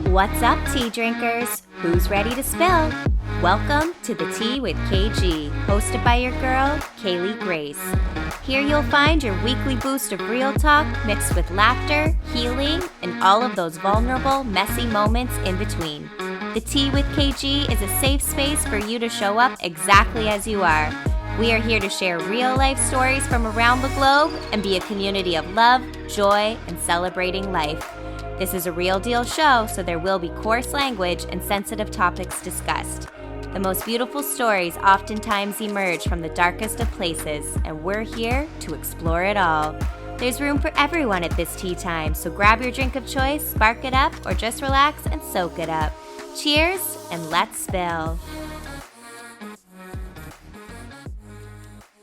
What's up, tea drinkers? Who's ready to spill? Welcome to The Tea with KG, hosted by your girl, Kaylee Grace. Here you'll find your weekly boost of real talk mixed with laughter, healing, and all of those vulnerable, messy moments in between. The Tea with KG is a safe space for you to show up exactly as you are. We are here to share real-life stories from around the globe and be a community of love, joy, and celebrating life. This is a real deal show, so there will be coarse language and sensitive topics discussed. The most beautiful stories oftentimes emerge from the darkest of places, and we're here to explore it all. There's room for everyone at this tea time, so grab your drink of choice, spark it up, or just relax and soak it up. Cheers, and let's spill.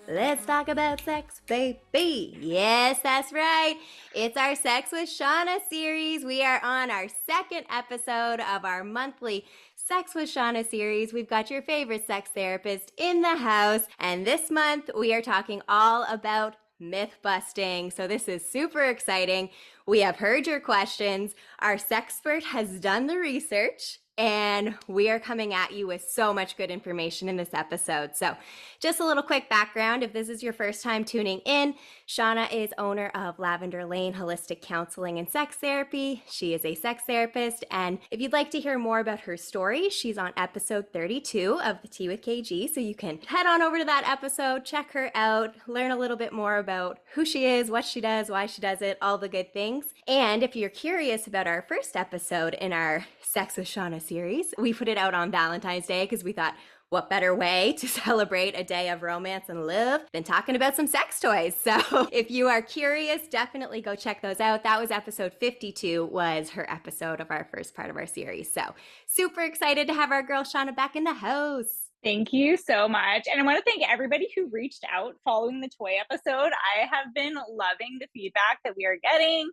Let's talk about sex, baby. Yes, that's right. It's our Sex with Shauna series. We are on our second episode of our monthly Sex with Shauna series. We've got your favorite sex therapist in the house. And this month, we are talking all about myth busting. So this is super exciting. We have heard your questions. Our sexpert has done the research. And we are coming at you with so much good information in this episode. So just a little quick background. If this is your first time tuning in, Shauna is owner of Lavender Holistic Counselling and Sex Therapy. She is a sex therapist. And if you'd like to hear more about her story, she's on episode 32 of The Tea with KG. So you can head on over to that episode, check her out, learn a little bit more about who she is, what she does, why she does it, all the good things. And if you're curious about our first episode in our Sex with Shauna series, we put it out on Valentine's Day because we thought, what better way to celebrate a day of romance and love than talking about some sex toys? So if you are curious, definitely go check those out. That was episode 52, was her episode of our first part of our series. So super excited to have our girl Shauna back in the house. Thank you so much. And I want to thank everybody who reached out following the toy episode. I have been loving the feedback that we are getting.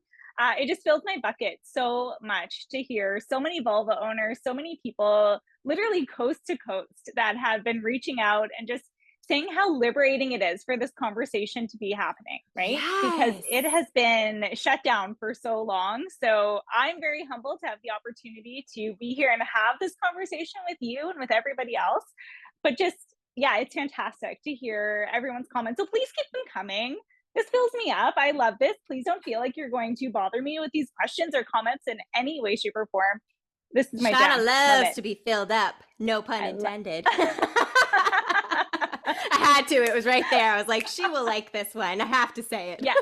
It just fills my bucket so much to hear so many vulva owners, so many people, literally coast to coast, that have been reaching out and just saying how liberating it is for this conversation to be happening, right? Yes. Because it has been shut down for so long. So I'm very humbled to have the opportunity to be here and have this conversation with you and with everybody else. But just, yeah, it's fantastic to hear everyone's comments. So please keep them coming. This fills me up. I love this. Please don't feel like you're going to bother me with these questions or comments in any way, shape, or form. This is my jam. Shauna loves to be filled up. No pun intended. I had to. It was right there. I was like, she will like this one. I have to say it. Yes.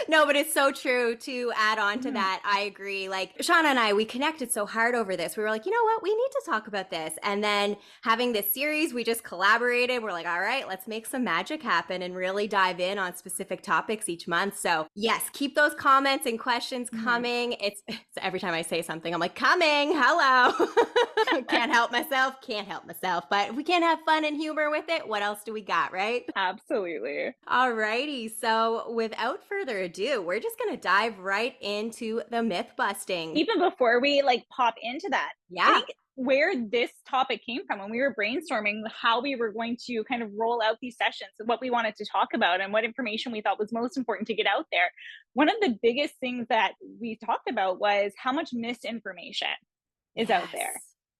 No, but it's so true. To add on to that, I agree. Like Shauna and I, we connected so hard over this. We were like, you know what? We need to talk about this. And then having this series, we just collaborated. We're like, all right, let's make some magic happen and really dive in on specific topics each month. So yes, keep those comments and questions coming. It's every time I say something, I'm like, coming. Hello. Can't help myself. But if we can't have fun and humor with it, what else do we got, right? Absolutely. All righty. So without further ado, we're just going to dive right into the myth busting. Even before we pop into that, Yeah. I think where this topic came from when we were brainstorming how we were going to kind of roll out these sessions and what we wanted to talk about and what information we thought was most important to get out there. One of the biggest things that we talked about was how much misinformation is out there.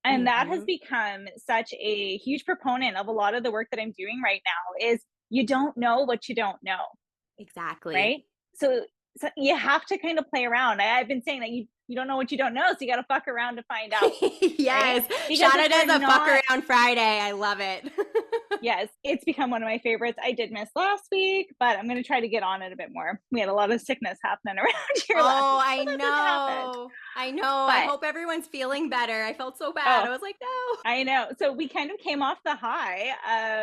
And that has become such a huge proponent of a lot of the work that I'm doing right now is you don't know what you don't know. Exactly. Right? So you have to kind of play around. I've been saying that you don't know what you don't know, so you got to fuck around to find out. Yes. Right? Shauna does a fuck around Friday. I love it. Yes, it's become one of my favorites. I did miss last week, but I'm going to try to get on it a bit more. We had a lot of sickness happening around here last week. I know. But I hope everyone's feeling better. I felt so bad. I was like, no. I know. So we kind of came off the high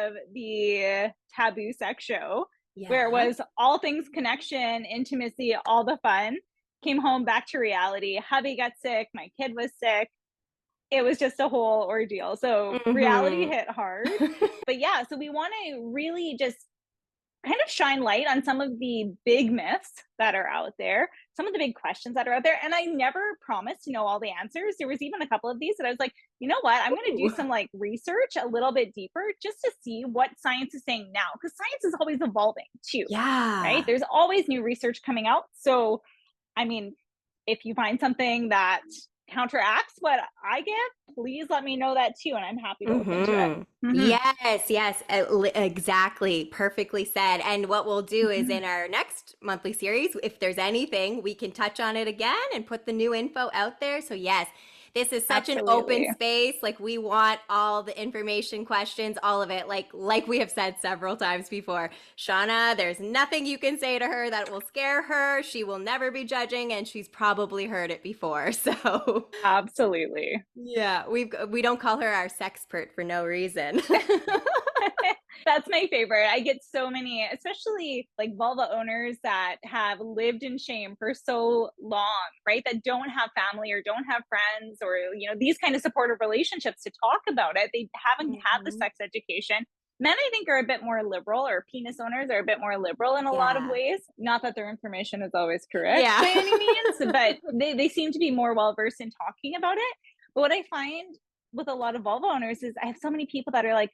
of the taboo sex show. Yeah. Where it was all things connection, intimacy, all the fun. Came home back to reality. Hubby got sick. My kid was sick. It was just a whole ordeal. So reality hit hard. But yeah, so we want to really just kind of shine light on some of the big myths that are out there, some of the big questions that are out there. And I never promised to know all the answers. There was even a couple of these that I was like, you know what? I'm going to do some research a little bit deeper just to see what science is saying now, because science is always evolving too. Yeah. Right? There's always new research coming out. So, I mean, if you find something that counteracts what I give, please let me know that too. And I'm happy to look into it. Mm-hmm. Yes, exactly. Perfectly said. And what we'll do is in our next monthly series, if there's anything, we can touch on it again and put the new info out there. So, yes, this is such an Absolutely. open space. Like, we want all the information, questions, all of it. Like we have said several times before, Shauna, there's nothing you can say to her that will scare her. She will never be judging, and she's probably heard it before. So, Absolutely. yeah, we don't call her our sexpert for no reason. That's my favorite. I get so many, especially like vulva owners that have lived in shame for so long, right? That don't have family or don't have friends or, these kind of supportive relationships to talk about it. They haven't had the sex education. Men, I think, are a bit more liberal, or penis owners are a bit more liberal in a lot of ways. Not that their information is always correct by any means, but they seem to be more well-versed in talking about it. But what I find with a lot of vulva owners is I have so many people that are like,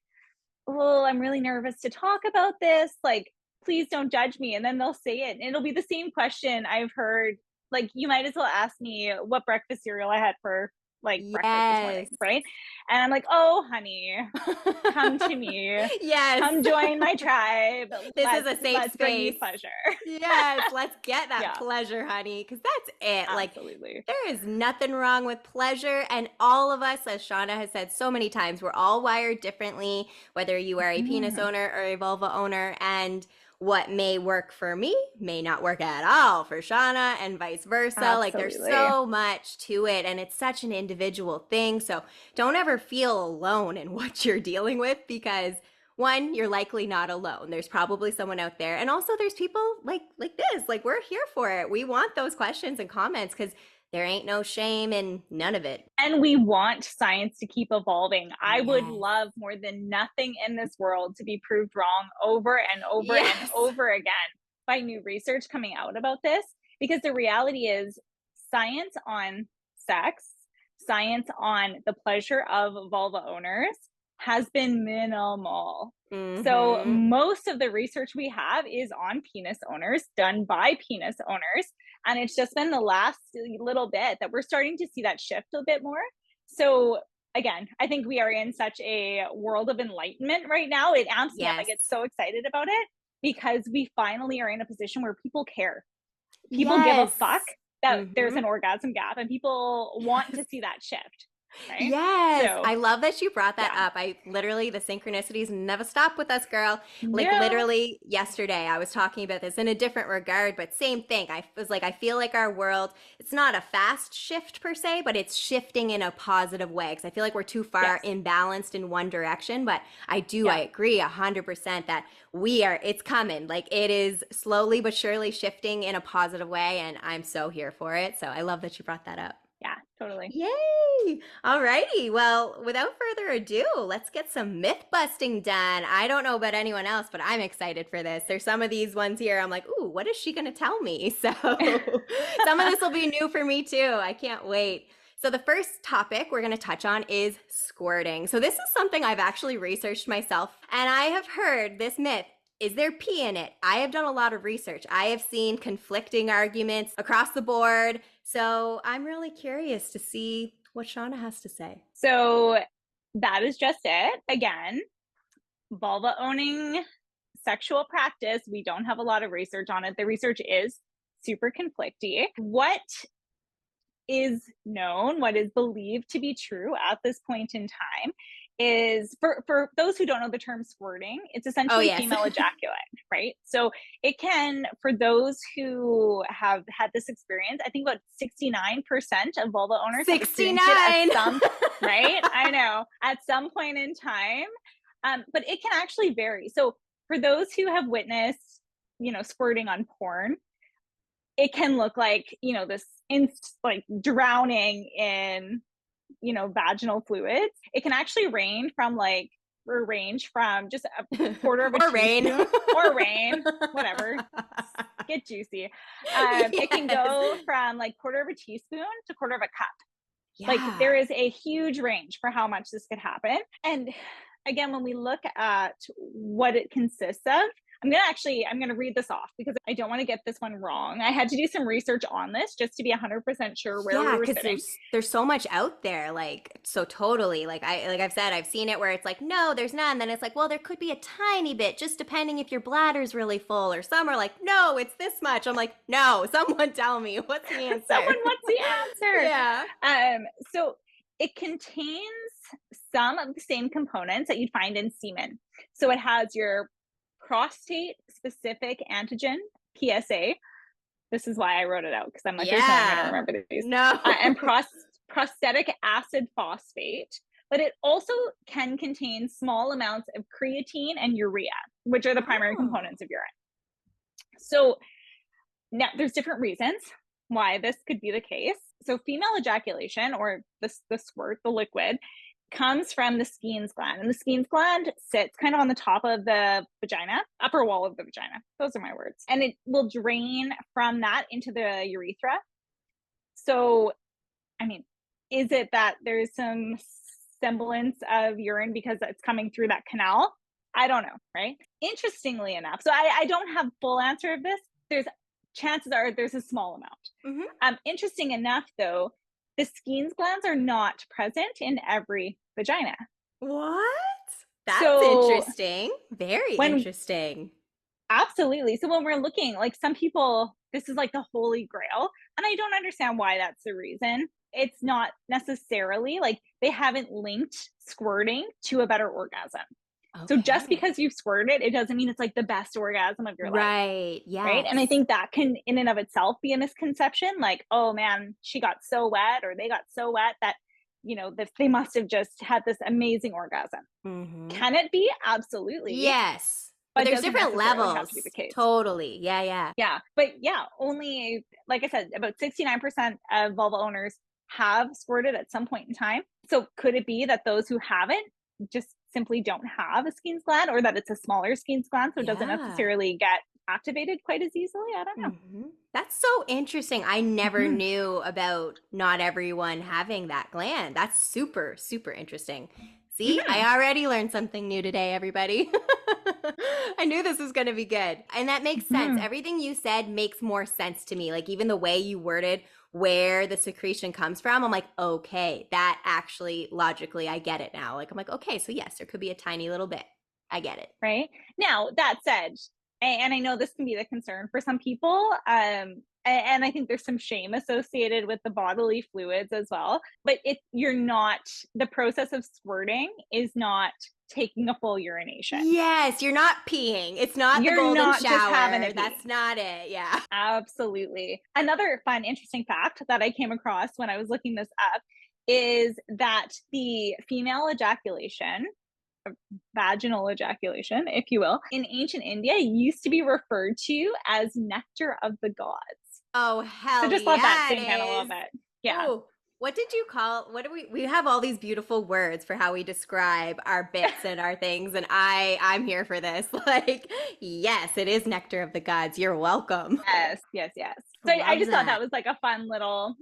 oh, I'm really nervous to talk about this. Like, please don't judge me. And then they'll say it. And it'll be the same question I've heard. Like, you might as well ask me what breakfast cereal I had for breakfast this morning, right? And I'm like, oh, honey, come to me. Yes. Come join my tribe. This is a safe space. Bring me pleasure. Yes, let's get that pleasure, honey, because that's it. Absolutely. Like, there is nothing wrong with pleasure. And all of us, as Shauna has said so many times, we're all wired differently, whether you are a penis owner or a vulva owner. And what may work for me may not work at all for Shauna, and vice versa. Absolutely. Like, there's so much to it, and it's such an individual thing. So don't ever feel alone in what you're dealing with, because one, you're likely not alone. There's probably someone out there. And also there's people like this. Like, we're here for it. We want those questions and comments, because there ain't no shame in none of it. And we want science to keep evolving. I would love more than nothing in this world to be proved wrong over and over and over again by new research coming out about this. Because the reality is, science on sex, science on the pleasure of vulva owners has been minimal. So most of the research we have is on penis owners, done by penis owners. And it's just been the last little bit that we're starting to see that shift a bit more. So again, I think we are in such a world of enlightenment right now. It amps me up. I get so excited about it, because we finally are in a position where people care. People give a fuck that there's an orgasm gap, and people want to see that shift. Right? Yes. So, I love that you brought that up. The synchronicities never stop with us, girl. Like, literally yesterday I was talking about this in a different regard, but same thing. I was like, I feel like our world, it's not a fast shift per se, but it's shifting in a positive way. Cause I feel like we're too far imbalanced in one direction, but I agree 100% that it's coming. Like, it is slowly but surely shifting in a positive way. And I'm so here for it. So I love that you brought that up. Yeah, totally. Yay! All righty. Well, without further ado, let's get some myth busting done. I don't know about anyone else, but I'm excited for this. There's some of these ones here I'm like, ooh, what is she going to tell me? So some of this will be new for me too. I can't wait. So the first topic we're going to touch on is squirting. So this is something I've actually researched myself, and I have heard this myth. Is there pee in it? I have done a lot of research. I have seen conflicting arguments across the board. So I'm really curious to see what Shauna has to say. So that is just it. Again, vulva owning sexual practice, we don't have a lot of research on it. The research is super conflicty. What is known, what is believed to be true at this point in time, is for those who don't know the term squirting, it's essentially female ejaculate, right? So it can, for those who have had this experience, I think about 69% of vulva owners 69 at some, right? I know, at some point in time. But it can actually vary. So for those who have witnessed, squirting on porn, it can look like, this like drowning in vaginal fluids. It can actually range from just a quarter of a teaspoon or rain, whatever, get juicy. It can go from like quarter of a teaspoon to quarter of a cup. Like, there is a huge range for how much this could happen. And again, when we look at what it consists of, I'm going to read this off because I don't want to get this one wrong. I had to do some research on this just to be 100% sure where we Yeah, were because sitting. there's so much out there, like so totally. Like I've said, I've seen it where it's like, no, there's none. Then it's like, well, there could be a tiny bit, just depending if your bladder's really full. Or some are like, no, it's this much. I'm like, no, someone tell me what's the answer. Someone, what's the answer? Yeah. So it contains some of the same components that you'd find in semen. So it has your prostate specific antigen, PSA. This is why I wrote it out, because I'm like, there's no way I'm going to remember these. No. And prostatic acid phosphate. But it also can contain small amounts of creatine and urea, which are the primary components of urine. So now there's different reasons why this could be the case. So female ejaculation, or the squirt, the liquid, comes from the Skene's gland. And the Skene's gland sits kind of on the top of the vagina, upper wall of the vagina. Those are my words. And it will drain from that into the urethra. So, I mean, is it that there's some semblance of urine because it's coming through that canal? I don't know, right? Interestingly enough, so I don't have full answer of this. Chances are there's a small amount. Interesting enough, though, the Skene's glands are not present in every vagina. What? That's interesting. Very interesting. Absolutely. So when we're looking, like some people, this is like the holy grail, and I don't understand why that's the reason. It's not necessarily like they haven't linked squirting to a better orgasm. Okay. So just because you've squirted, it doesn't mean it's like the best orgasm of your life. Right. Yeah. Right. And I think that can in and of itself be a misconception. Like, oh man, she got so wet, or they got so wet that, you know, they must have just had this amazing orgasm. Can it be? Absolutely. Yes. But there's different levels. Have to be the case. Totally. Yeah. Yeah. But yeah, only, like I said, about 69% of vulva owners have squirted at some point in time. So could it be that those who haven't just simply don't have a Skene's gland, or that it's a smaller Skene's gland, so it doesn't necessarily get activated quite as easily? I don't know. That's so interesting. I never knew about not everyone having that gland. That's super, super interesting. See, I already learned something new today, everybody. I knew this was going to be good. And that makes sense. Everything you said makes more sense to me. Like even the way you worded where the secretion comes from, I'm like, okay, that actually logically, I get it now. Like, I'm like, okay, so yes, there could be a tiny little bit. I get it. Right. Now, that said, and I know this can be the concern for some people, and I think there's some shame associated with the bodily fluids as well, but the process of squirting is not taking a full urination. Yes, you're not peeing. It's not the golden shower. Just having a pee. That's not it. Yeah. Absolutely. Another fun, interesting fact that I came across when I was looking this up is that the female ejaculation, vaginal ejaculation, if you will, in ancient India used to be referred to as nectar of the gods. Oh, hell yeah. So just let that sink in a little bit. Yeah. Ooh. What did you call, we have all these beautiful words for how we describe our bits and our things, and I'm here for this. Like, yes, it is nectar of the gods. You're welcome. Yes. So I just thought that was like a fun little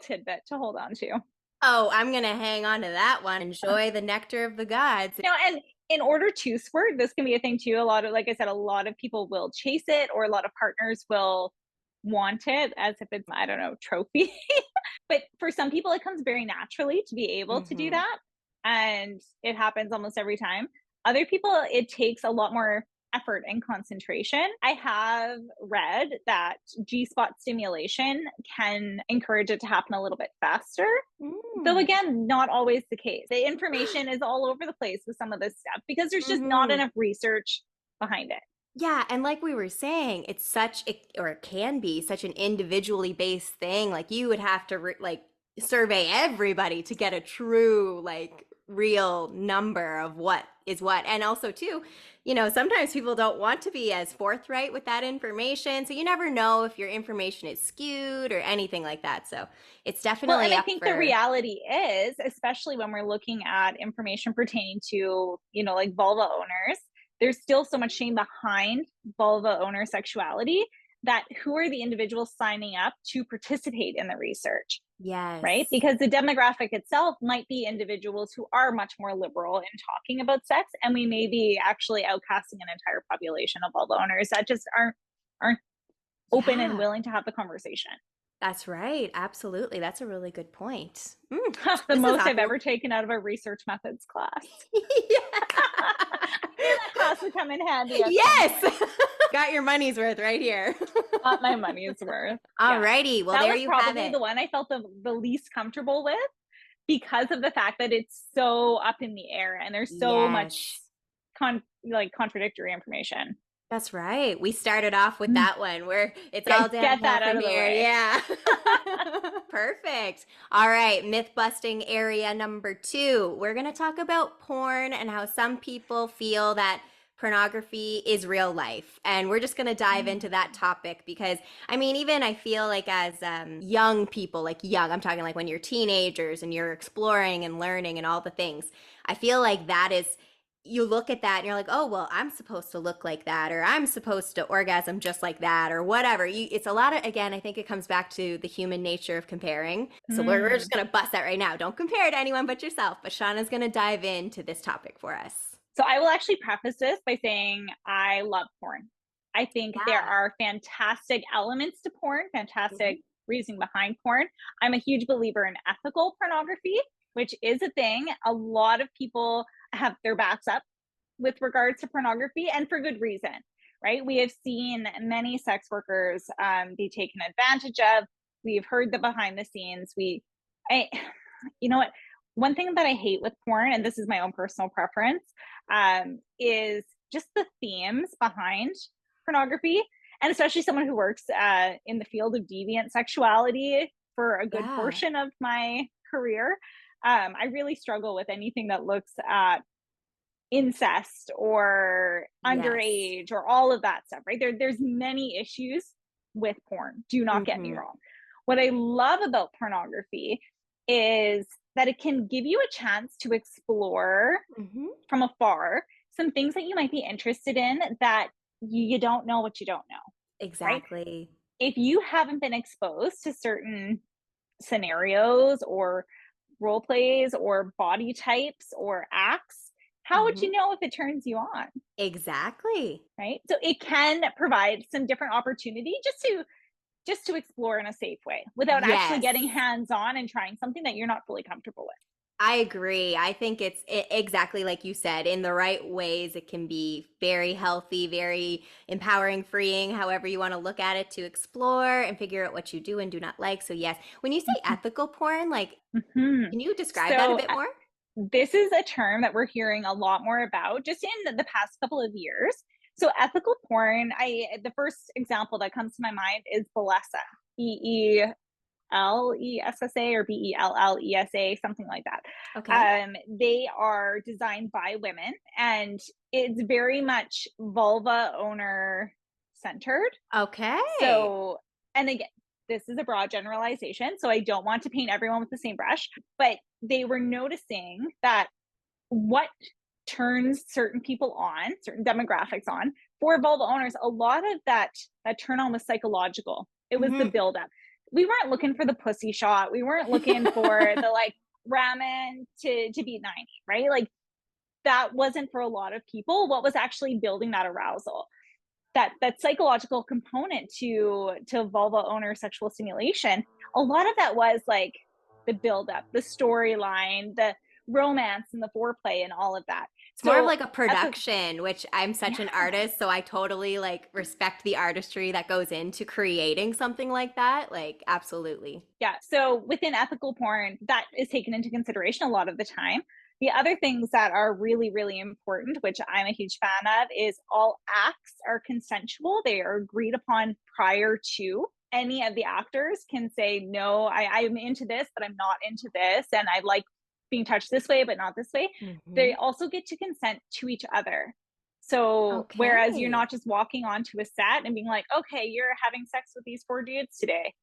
tidbit to hold on to. Oh, I'm going to hang on to that one. Enjoy the nectar of the gods. No, and in order to squirt, this can be a thing too. Like I said, a lot of people will chase it, or a lot of partners will want it as if it's, I don't know, trophy. But for some people, it comes very naturally to be able to do that. And it happens almost every time. Other people, it takes a lot more effort and concentration. I have read that G-spot stimulation can encourage it to happen a little bit faster. Though again, not always the case. The information is all over the place with some of this stuff because there's just not enough research behind it. Yeah, and like we were saying, it's it can be such an individually based thing. Like you would have to survey everybody to get a true real number of what is what. And also too, sometimes people don't want to be as forthright with that information. So you never know if your information is skewed or anything like that. So it's definitely and I think the reality is, especially when we're looking at information pertaining to, like vulva owners, there's still so much shame behind vulva owner sexuality that who are the individuals signing up to participate in the research? right? Yes. Because the demographic itself might be individuals who are much more liberal in talking about sex, and we may be actually outcasting an entire population of vulva owners that just aren't open and Yeah. willing to have the conversation. That's right. Absolutely. That's a really good point. The This is most I've awesome. ever taken out of a research methods class. Yeah. I knew that class would come in handy at some point. Yes. Got your money's worth right here. Got my money's worth. Yeah. Alrighty. Well, That there was you have probably it. the one I felt the least comfortable with because of the fact that it's so up in the air and there's so much Yes. contradictory information. That's right. We started off with that one where it's all Get downhill that out from of the here. way. Yeah. Perfect. All right. Myth busting area number 2. We're going to talk about porn and how some people feel that pornography is real life. And we're just going to dive into that topic because, I mean, even I feel like as young people, like young, I'm talking like when you're teenagers and you're exploring and learning and all the things, I feel like that is you look at that and you're like, oh, well, I'm supposed to look like that, or I'm supposed to orgasm just like that, or whatever. It's a lot of, again, I think it comes back to the human nature of comparing. So we're just going to bust that right now. Don't compare to anyone but yourself. But Shauna's going to dive into this topic for us. So I will actually preface this by saying I love porn. I think there Yeah. are fantastic elements to porn, fantastic Mm-hmm. reasoning behind porn. I'm a huge believer in ethical pornography, which is a thing. A lot of people have their backs up with regards to pornography, and for good reason, right? We have seen many sex workers be taken advantage of. We've heard the behind the scenes. You know what? One thing that I hate with porn, and this is my own personal preference, is just the themes behind pornography, and especially someone who works in the field of deviant sexuality for a good Yeah. portion of my career. I really struggle with anything that looks at incest or Yes. underage or all of that stuff, right? There's many issues with porn. Do not get me Mm-hmm. wrong. What I love about pornography is that it can give you a chance to explore Mm-hmm. from afar some things that you might be interested in that you don't know what you don't know, right? Exactly. If you haven't been exposed to certain scenarios or role plays or body types or acts, how would Mm-hmm. you know if it turns you on? Exactly. Right? So it can provide some different opportunity just to explore in a safe way without actually Yes. getting hands on and trying something that you're not fully comfortable with. I agree. I think it's exactly like you said. In the right ways, it can be very healthy, very empowering, freeing, however you want to look at it, to explore and figure out what you do and do not like. So, yes, when you say ethical porn, like, Mm-hmm. can you describe that a So bit more? this is a term that we're hearing a lot more about just in the past couple of years. So ethical porn, the first example that comes to my mind is Bellesa, Bellessa or Bellesa, something like that. Okay. They are designed by women, and it's very much vulva owner centered. Okay. So, and again, this is a broad generalization, so I don't want to paint everyone with the same brush, but they were noticing that what turns certain people on, certain demographics on, for vulva owners, a lot of that turn on was psychological. It was the Hmm. buildup. We weren't looking for the pussy shot. We weren't looking for the like ramen to beat 90, right? Like that wasn't for a lot of people what was actually building that arousal. That psychological component to vulva owner sexual stimulation, a lot of that was like the buildup, the storyline, the romance and the foreplay and all of that. It's more of So like a production, which I'm such an yeah, artist, so I totally like respect the artistry that goes into creating something like that. Like, absolutely. yeah. So within ethical porn, that is taken into consideration a lot of the time. The other things that are really, really important, which I'm a huge fan of, is all acts are consensual. They are agreed upon prior to. Any of the actors can say, no, I'm into this, but I'm not into this. And I like being touched this way, but not this way. They Hmm. also get to consent to each other. So whereas you're Okay. not just walking onto a set and being like, okay, you're having sex with these 4 dudes today,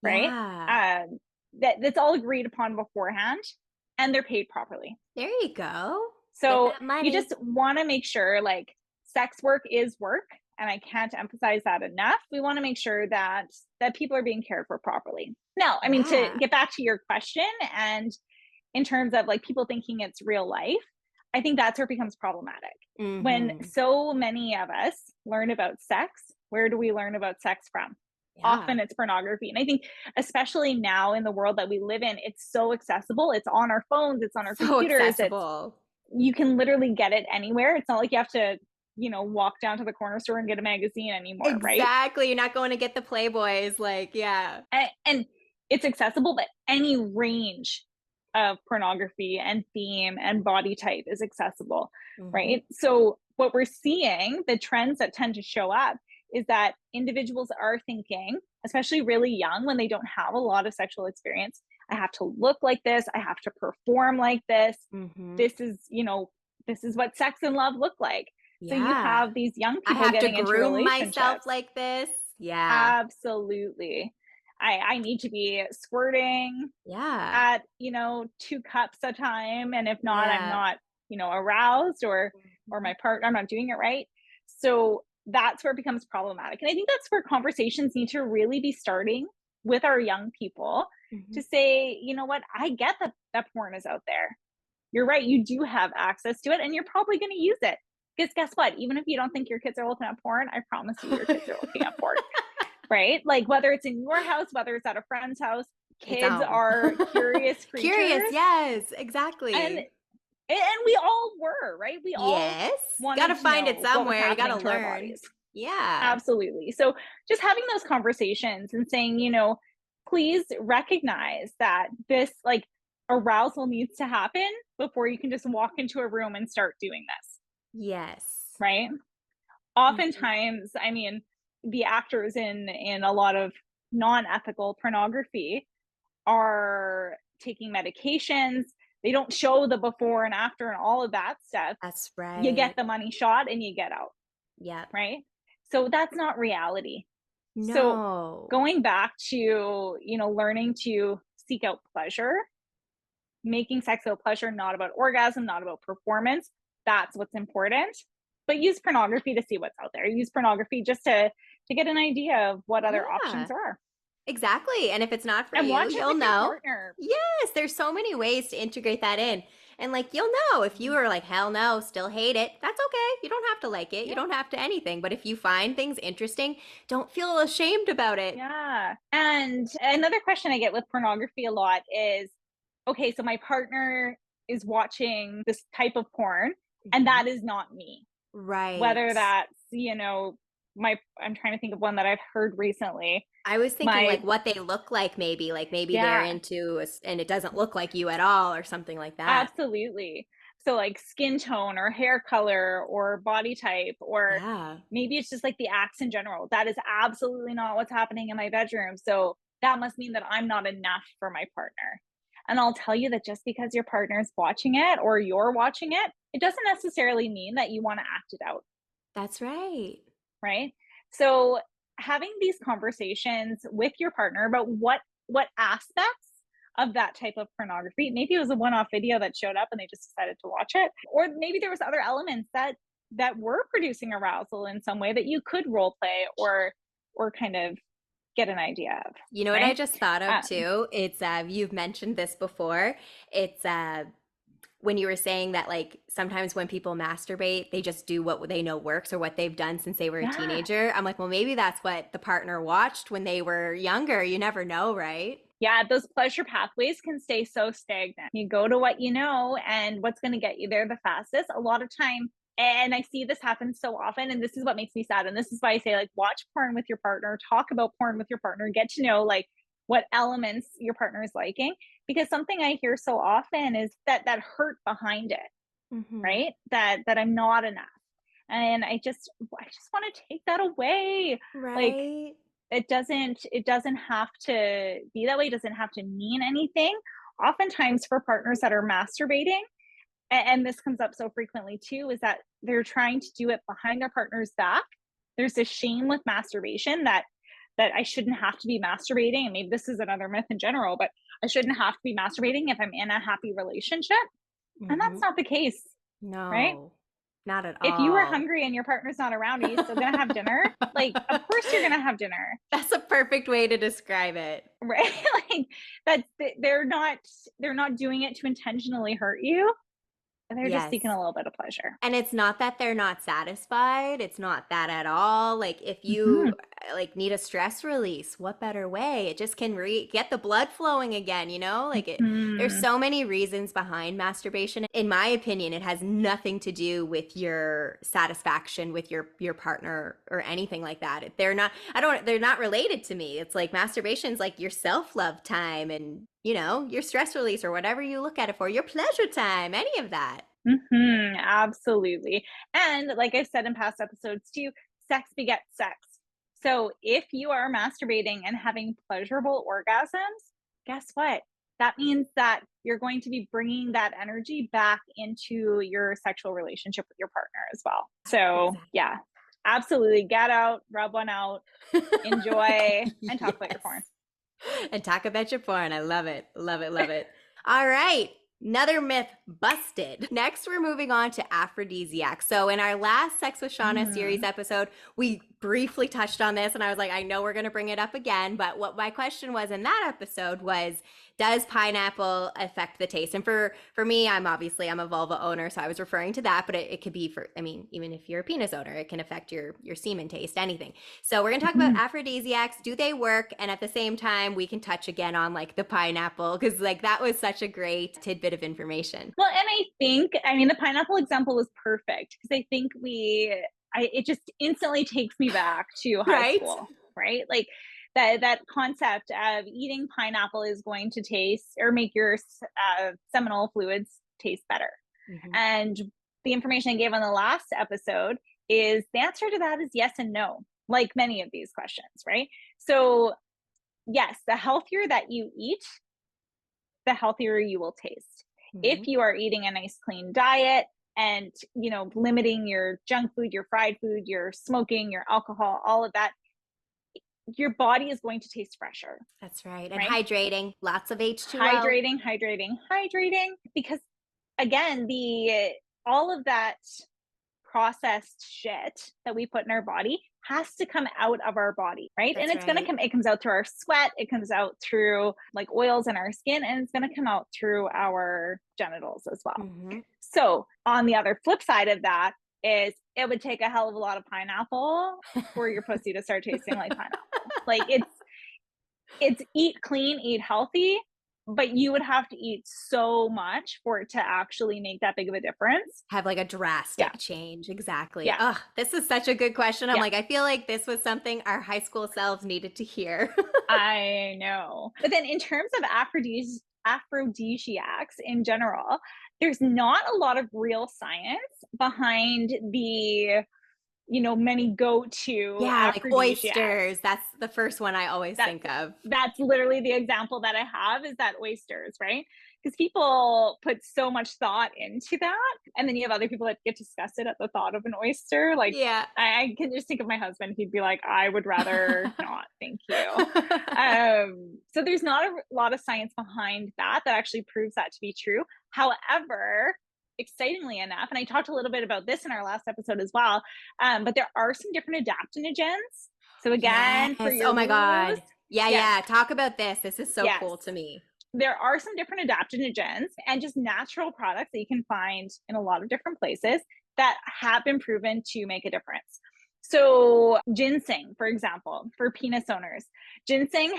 right? Yeah. Um, that's all agreed upon beforehand, and they're paid properly. There you go. Get So that you money. just want to make sure like sex work is work. and I can't emphasize that enough, we want to make sure that people are being cared for properly. Now, I mean, to Yeah. get back to your question, and in terms of like people thinking it's real life, I think that's where it becomes problematic. When Mm-hmm. so many of us learn about sex, where do we learn about sex from? Yeah. Often it's pornography. And I think, especially now in the world that we live in, it's so accessible. It's on our phones, it's on our So computers, it's, accessible. you can literally get it anywhere. It's not like you have to, walk down to the corner store and get a magazine anymore, right? Exactly. You're not going to get the Playboys. Like, yeah. And it's accessible, but any range of pornography and theme and body type is accessible, Mm-hmm. right? So what we're seeing, the trends that tend to show up, is that individuals are thinking, especially really young when they don't have a lot of sexual experience, I have to look like this, I have to perform like this. Mm-hmm. This is, this is what sex and love look like. So you Yeah. have these young I people have to getting into groom myself relationships. like this. Yeah. Absolutely. I need to be squirting Yeah. at, 2 cups a time, and if not, I'm Yeah. not, aroused, or Mhm. my partner, I'm not doing it right. So that's where it becomes problematic. And I think that's where conversations need to really be starting with our young people, Mhm. to say, you know what, I get that porn is out there. You're right, you do have access to it, and you're probably going to use it. Because guess what? Even if you don't think your kids are looking at porn, I promise you your kids are looking at porn, right? Like, whether it's in your house, whether it's at a friend's house, It's kids out. are curious Curious, creatures. yes, And exactly. we all were, right? We all Yes. Gotta wanted to find it know what was somewhere. You gotta happening to our learn. bodies. Yeah. Absolutely. So just having those conversations and saying, please recognize that this, like, arousal needs to happen before you can just walk into a room and start doing this, Yes. right? Mhm. Oftentimes, I mean, the actors in a lot of non-ethical pornography are taking medications. They don't show the before and after and all of that stuff. That's You get right. the money shot and you get out, Yep. right? So that's not reality. So No. going back to, learning to seek out pleasure, making sex about pleasure, not about orgasm, not about performance, that's what's important. But use pornography to see what's out there. Use pornography just to get an idea of what other options Yeah. are. Exactly, and if it's not for And you, watch it you'll with your know. partner. Yes, there's so many ways to integrate that in. And like you'll know if you are like hell no, still hate it. That's okay. You don't have to like it. You Yeah. don't have to anything, but if you find things interesting, don't feel ashamed about it. Yeah. And another question I get with pornography a lot is, okay, so my partner is watching this type of porn, and Mhm. that is not me. Right. Whether that's, I'm trying to think of one that I've heard recently. I was thinking My like what they look like maybe they're Yeah, into and it doesn't look like you at all or something like that. absolutely. So like skin tone or hair color or body type, or Yeah. maybe it's just like the acts in general. That is absolutely not what's happening in my bedroom. So that must mean that I'm not enough for my partner. And I'll tell you that just because your partner's watching it or you're watching it, it doesn't necessarily mean that you want to act it out, That's right. right? So having these conversations with your partner about what aspects of that type of pornography, maybe it was a one-off video that showed up and they just decided to watch it, or maybe there was other elements that were producing arousal in some way that you could role play or kind of get an idea of, You know what I right? just thought of um, too? It's you've mentioned this before. It's when you were saying that like sometimes when people masturbate, they just do what they know works or what they've done since they were a yeah. teenager. I'm like, well, maybe that's what the partner watched when they were younger. You never know, right? Yeah, those pleasure pathways can stay so stagnant. You go to what you know and what's going to get you there the fastest. A lot of time, and I see this happen so often, and this is what makes me sad. And this is why I say, like, watch porn with your partner, talk about porn with your partner, get to know like what elements your partner is liking. Because something I hear so often is that hurt behind it, Mm-hmm. right? That I'm not enough. And I just want to take that away. Like, Right. it doesn't have to be that way, it doesn't have to mean anything. Oftentimes for partners that are masturbating, and this comes up so frequently too, is that they're trying to do it behind their partner's back. There's this shame with masturbation that I shouldn't have to be masturbating, and maybe this is another myth in general, but I shouldn't have to be masturbating if I'm in a happy relationship, and Mm-hmm. that's not the case, right? No. Not at If you are all. hungry and your partner's not around, are you still gonna have dinner? Like, of course you're gonna have dinner. That's a perfect way to describe it. Right? Like, that's they're not doing it to intentionally hurt you. They're just Yes. seeking a little bit of pleasure. And it's not that they're not satisfied. It's not that at all. Like if Mhm. you like need a stress release, what better way? It just can get the blood flowing again, you know? Like there's Mhm. so many reasons behind masturbation. In my opinion, it has nothing to do with your satisfaction with your partner or anything like that. They're not related to me. It's like masturbation's like your self-love time and, you know, your stress release or whatever you look at it for, your pleasure time, any of that. Absolutely. And like I've said in past episodes too, sex begets sex. So if you are masturbating and having pleasurable orgasms, guess what? That means that you're going to be bringing that energy back into your sexual relationship with your partner as well. So, Exactly. yeah, absolutely. Get out, rub one out, enjoy, and talk about your Yes. porn. And talk about your porn. I love it. Love it. Love it. All right. Another myth busted. Next, we're moving on to aphrodisiacs. So, in our last Sex with Shauna series Mm. episode, we briefly touched on this, and I was like, I know we're going to bring it up again. But what my question was in that episode was, does pineapple affect the taste? And for me, I'm a vulva owner, so I was referring to that. But it could be for, I mean, even if you're a penis owner, it can affect your semen taste, anything. So we're going to talk about Mhm. aphrodisiacs. Do they work? And at the same time, we can touch again on like the pineapple because like that was such a great tidbit of information. Well, and I mean, the pineapple example was perfect because I think it just instantly takes me back to high Right? school, right? Like that concept of eating pineapple is going to taste or make your seminal fluids taste better. Mm-hmm. And the information I gave on the last episode is the answer to that is yes and no, like many of these questions, right? So, yes, the healthier that you eat, the healthier you will taste. If Mm-hmm. you are eating a nice clean diet and, limiting your junk food, your fried food, your smoking, your alcohol, all of that, your body is going to taste fresher, That's right. And right? hydrating, lots of H2O. Hydrating, because again, the all of that processed shit that we put in our body has to come out of our body, right? And That's it's going to right. come, it comes out through our sweat, it comes out through like oils in our skin, and it's going to come out through our genitals as well. Mm-hmm. So, on the other flip side of that is it would take a hell of a lot of pineapple for your pussy to start tasting like pineapple. Like it's eat clean, eat healthy, but you would have to eat so much for it to actually make that big of a difference. Have like a Yeah. drastic change. Exactly. Yeah. Oh, this is such a good question. I'm Yeah. like, I feel like this was something our high school selves needed to hear. I know. But then in terms of aphrodisiacs in general, there's not a lot of real science behind the, many go-to Yeah, like aphrodisiacs. oysters. That's the first one I always That's think of. that's literally the example that I have is that oysters, right? Because people put so much thought into that, and then you have other people that get disgusted at the thought of an oyster. Like Yeah. I can just think of my husband; he'd be like, "I would rather not, thank you." So there's not a lot of science behind that actually proves that to be true. However, excitingly enough, and I talked a little bit about this in our last episode as well, but there are some different adaptogens. So again, for Yes. your Oh my woos, God. Yeah, yes, yeah. Talk about this. This is so yes, cool to me. there are some different adaptogens and just natural products that you can find in a lot of different places that have been proven to make a difference. So ginseng, for example, for penis owners, ginseng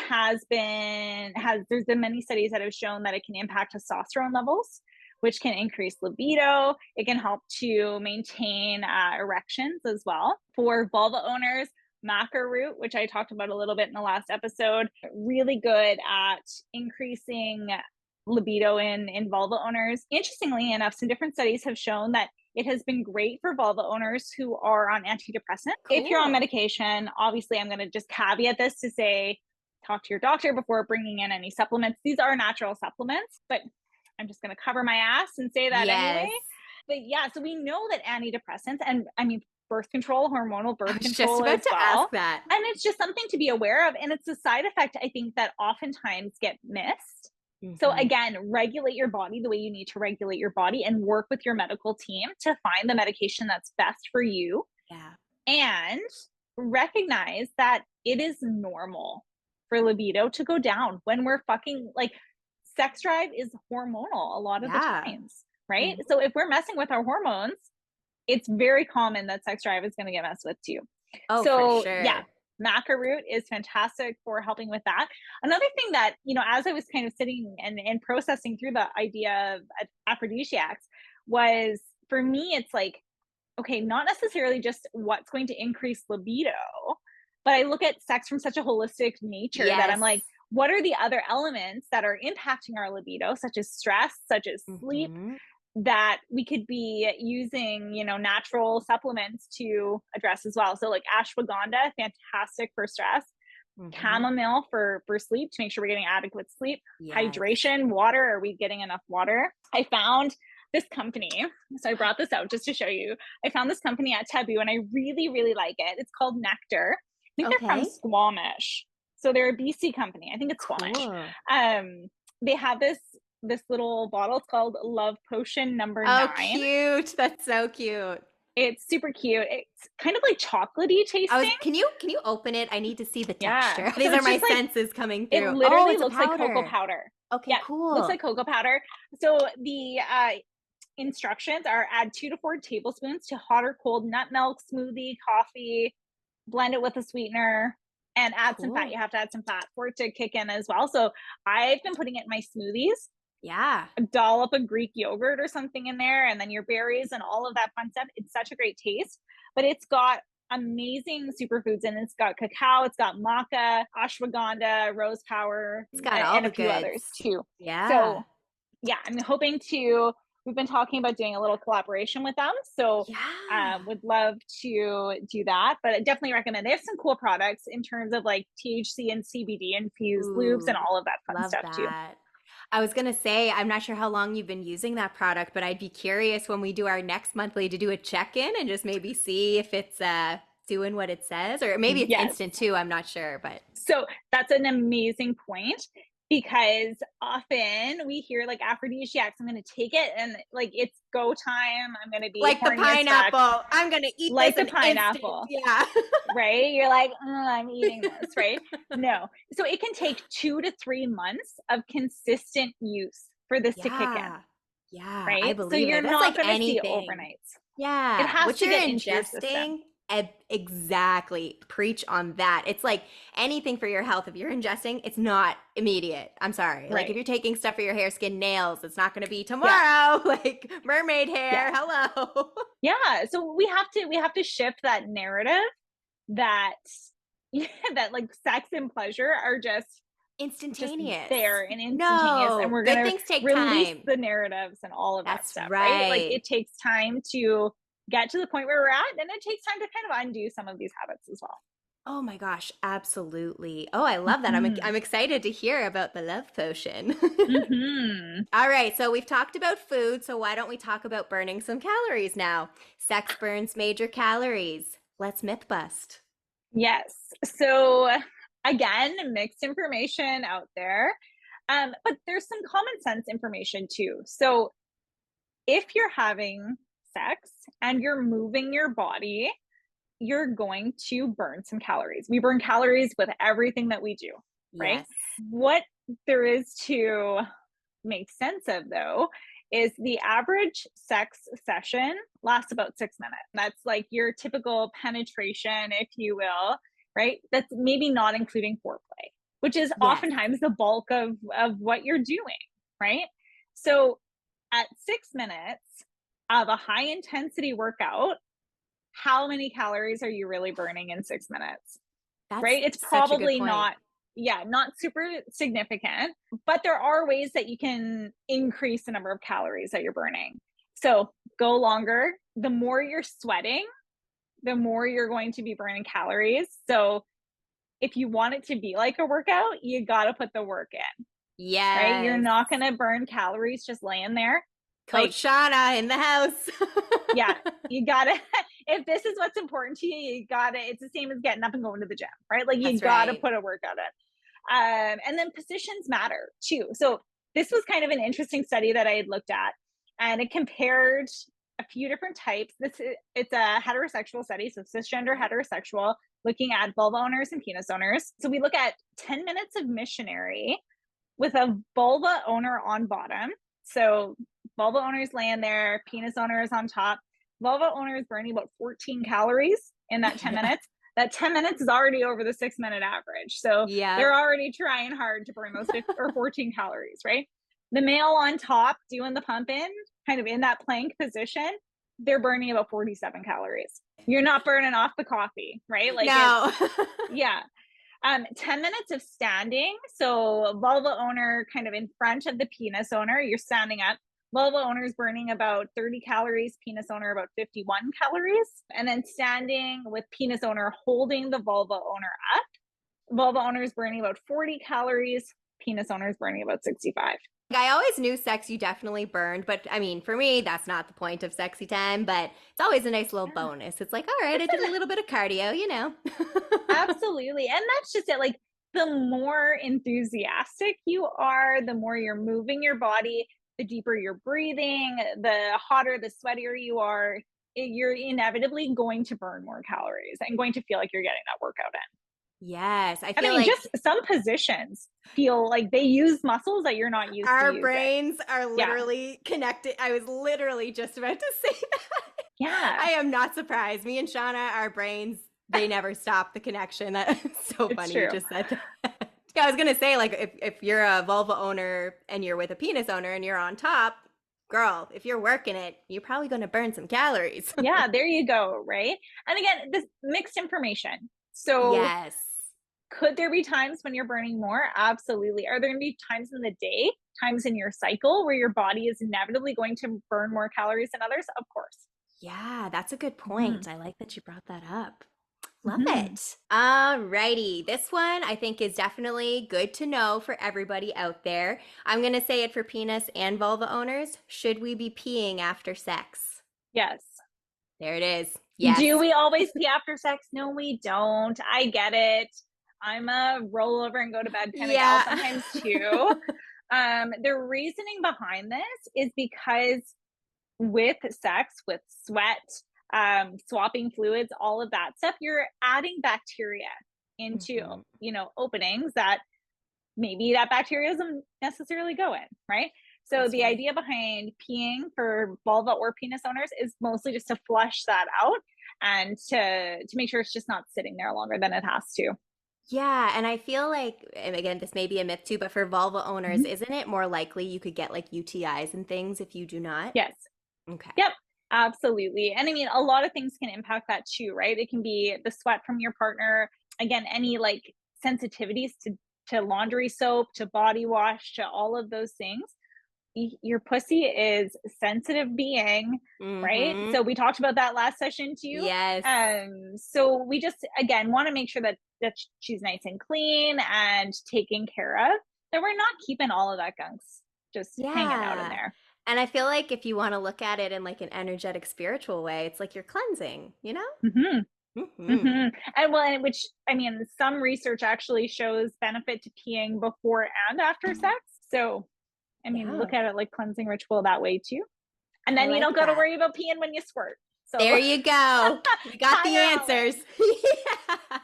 there's been many studies that have shown that it can impact testosterone levels, which can increase libido. It can help to maintain erections as well. For vulva owners, maca root, which I talked about a little bit in the last episode, really good at increasing libido in vulva owners. Interestingly enough, some different studies have shown that it has been great for vulva owners who are on antidepressants. If you're on Cool. medication, obviously I'm going to just caveat this to say, talk to your doctor before bringing in any supplements. These are natural supplements, but I'm just going to cover my ass and say that anyway. Yes. But yeah, so we know that antidepressants, and I mean, birth control, hormonal I birth was just control about as to ask well. that. And it's just something to be aware of. And it's a side effect, I think, that oftentimes get missed So again, regulate your body the way you need to regulate your body and work with your medical team to find the medication that's best for you. Yeah. And recognize that it is normal for libido to go down when we're fucking like sex drive is hormonal a lot of the Yeah. times, right? So if we're messing with our hormones, it's very common that sex drive is going to get messed with too. Oh, for So yeah, sure. maca root is fantastic for helping with that. Another thing that, as I was kind of sitting and processing through the idea of aphrodisiacs was, for me, it's like, okay, not necessarily just what's going to increase libido, but I look at sex from such a holistic nature that I'm Yes. like, what are the other elements that are impacting our libido, such as stress, such as sleep, that we could be using, natural supplements to address as well. So like ashwagandha, fantastic for stress. Chamomile for sleep, to make sure we're getting adequate sleep. Yes. Hydration, water, are we getting enough water? I found this company, so I brought this out just to show you. I found this company at Taboo and I really, really like it. It's called Nectar. I think they're from Okay. Squamish. So they're a BC company. I think it's Squamish. Cool. They have this little bottle. It's called Love Potion number Oh, 9. cute. That's so cute. It's super cute. It's kind of like chocolatey tasting. Can you open it? I need to see the Yeah. texture. So These are it's my just like, senses coming it through. literally It's a looks like cocoa powder. powder. Okay, Yeah, cool. looks like cocoa powder. So the instructions are: add 2 to 4 tablespoons to hot or cold nut milk, smoothie, coffee, blend it with a sweetener, and add some fat. Cool. You have to add some fat for it to kick in as well. So I've been putting it in my smoothies. Yeah. Dollop a Greek yogurt or something in there, and then your berries and all of that fun stuff. It's such a great taste, but it's got amazing superfoods in it. It's got cacao, it's got maca, ashwagandha, rose power, It's got all and the a few others goods. too. Yeah. So yeah, I'm hoping to, we've been talking about doing a little collaboration with them. So Yeah. would love to do that, but I definitely recommend. They have some cool products in terms of like THC and CBD infused lubes and Ooh, all of that fun love stuff too. that. I was gonna say, I'm not sure how long you've been using that product, but I'd be curious when we do our next monthly to do a check-in and just maybe see if it's doing what it says, or maybe it's Yes. instant too. I'm not sure, but So that's an amazing point, because often we hear like aphrodisiacs, I'm going to take it and like it's go time. I'm going to be like the horny as fuck. pineapple, I'm gonna eat Like this the in pineapple. instant. Yeah. Right? You're like, I'm eating this, right? No. So it can take 2 to 3 months of consistent use for this to kick in, Yeah, I right? So believe you're it. That's not like going to see anything. overnights. It Yeah, has what to you're get into your system. ingesting, exactly. Preach on that. It's like anything for your health. If you're ingesting, it's not immediate. I'm sorry. Like if Right. you're taking stuff for your hair, skin, nails, it's not going to be Yeah. tomorrow. Like mermaid hair. Yeah. Hello. Yeah. So we have to shift that narrative that that like sex and pleasure are just Instantaneous. there and instantaneous, and No, we're good gonna things take release time. the narratives and all of that That's stuff, right? Like right. it takes time to get to the point where we're at, and it takes time to kind of undo some of these habits as well. Oh my gosh, absolutely. Oh, I love that. Mm-hmm. I'm excited to hear about the love potion. Mm-hmm. All right, so we've talked about food, so why don't we talk about burning some calories now? Sex burns major calories. Let's myth bust. Yes. So again, mixed information out there. But there's some common sense information too. So if you're having sex and you're moving your body, you're going to burn some calories. We burn calories with everything that we do, right? Yes. What there is to make sense of, though, is the average sex session lasts about 6 minutes. That's like your typical penetration, if you will, right? That's maybe not including foreplay, which is Yes. oftentimes the bulk of what you're doing, right? So at 6 minutes of a high intensity workout, how many calories are you really burning in 6 minutes? That's Right? It's such a good probably point. not, yeah, not super significant, but there are ways that you can increase the number of calories that you're burning. So go longer. The more you're sweating, the more you're going to be burning calories. So if you want it to be like a workout, you got to put the work in, right? You're Yes. not going to burn calories just laying there. Coach Shauna in the house. Yeah, you gotta, if this is what's important to you, you gotta, it's the same as getting up and going to the gym, right? Like you That's gotta right. put a workout in. And then positions matter too. So this was kind of an interesting study that I had looked at, and it compared a few different types. It's a heterosexual study, so cisgender heterosexual, looking at vulva owners and penis owners. So we look at 10 minutes of missionary with a vulva owner on bottom. So vulva owners laying there, penis owner is on top. Vulva owner is burning about 14 calories in that 10 minutes. That 10 minutes is already over the 6-minute average. So they're already trying hard to burn those 15 or 14 calories, right? The male on top doing the pump in, kind of in that plank position, they're burning about 47 calories. You're not burning off the coffee, right? Like, no. Yeah. 10 minutes of standing. So vulva owner kind of in front of the penis owner, you're standing up. Vulva owner is burning about 30 calories, penis owner about 51 calories. And then standing with penis owner holding the vulva owner up. Vulva owner is burning about 40 calories, penis owner is burning about 65. I always knew sex you definitely burned, but I mean, for me, that's not the point of sexy time, but it's always a nice little bonus. It's like, all right, I did a little bit of cardio, you know. Absolutely. And that's just it. Like, the more enthusiastic you are, the more you're moving your body, the deeper you're breathing, the hotter, the sweatier you are, you're inevitably going to burn more calories and going to feel like you're getting that workout in. Yes, I I feel mean, like just some positions feel like they use muscles that you're not used to our using. brains are literally connected. I was literally just about to say that. Yeah. I am not surprised. Me and Shauna, our brains, they never stop the connection. That's so It's funny true. you just said that. Yeah, I was gonna say, like, if you're a vulva owner and you're with a penis owner and you're on top, girl, if you're working it, you're probably gonna burn some calories. Yeah, there you go, right? And again, this mixed information. So Yes. could there be times when you're burning more? Absolutely. Are there going to be times in the day, times in your cycle where your body is inevitably going to burn more calories than others? Of course. Yeah, that's a good Mhm. point. I like that you brought that up. Love Mhm. it. Alrighty. This one I think is definitely good to know for everybody out there. I'm going to say it for penis and vulva owners. Should we be peeing after sex? Yes. There it is. Do Yes. we always pee after sex? No, we don't. I get it. I'm a roll over and go to bed kind of gal Yeah. sometimes too. The reasoning behind this is because with sex, with sweat, swapping fluids, all of that stuff, you're adding bacteria into, Mhm. openings that maybe that bacteria doesn't necessarily go in, right? So That's the right. idea behind peeing for vulva or penis owners is mostly just to flush that out and to make sure it's just not sitting there longer than it has to. Yeah, and I feel like, and again, this may be a myth too, but for vulva owners, Mhm. isn't it more likely you could get like UTIs and things if you do not? Yes. Okay. Yep. Absolutely. And I mean, a lot of things can impact that too, right? It can be the sweat from your partner. Again, any like sensitivities to laundry soap, to body wash, to all of those things. Your pussy is a sensitive being, right? Mm-hmm. So we talked about that last session too. Yes. So we just again want to make sure that she's nice and clean and taken care of. That we're not keeping all of that gunks just hanging out in Yeah. there. And I feel like if you want to look at it in like an energetic spiritual way, it's like you're cleansing, you know? Hmm. Mm-hmm. Hmm. And well, which I mean, some research actually shows benefit to peeing before and after sex. So I mean, Yeah. look at it like cleansing ritual that way too. And I then you don't like got to that. worry about peeing when you squirt. So There you go. We got tie the her all answers. in. Yeah.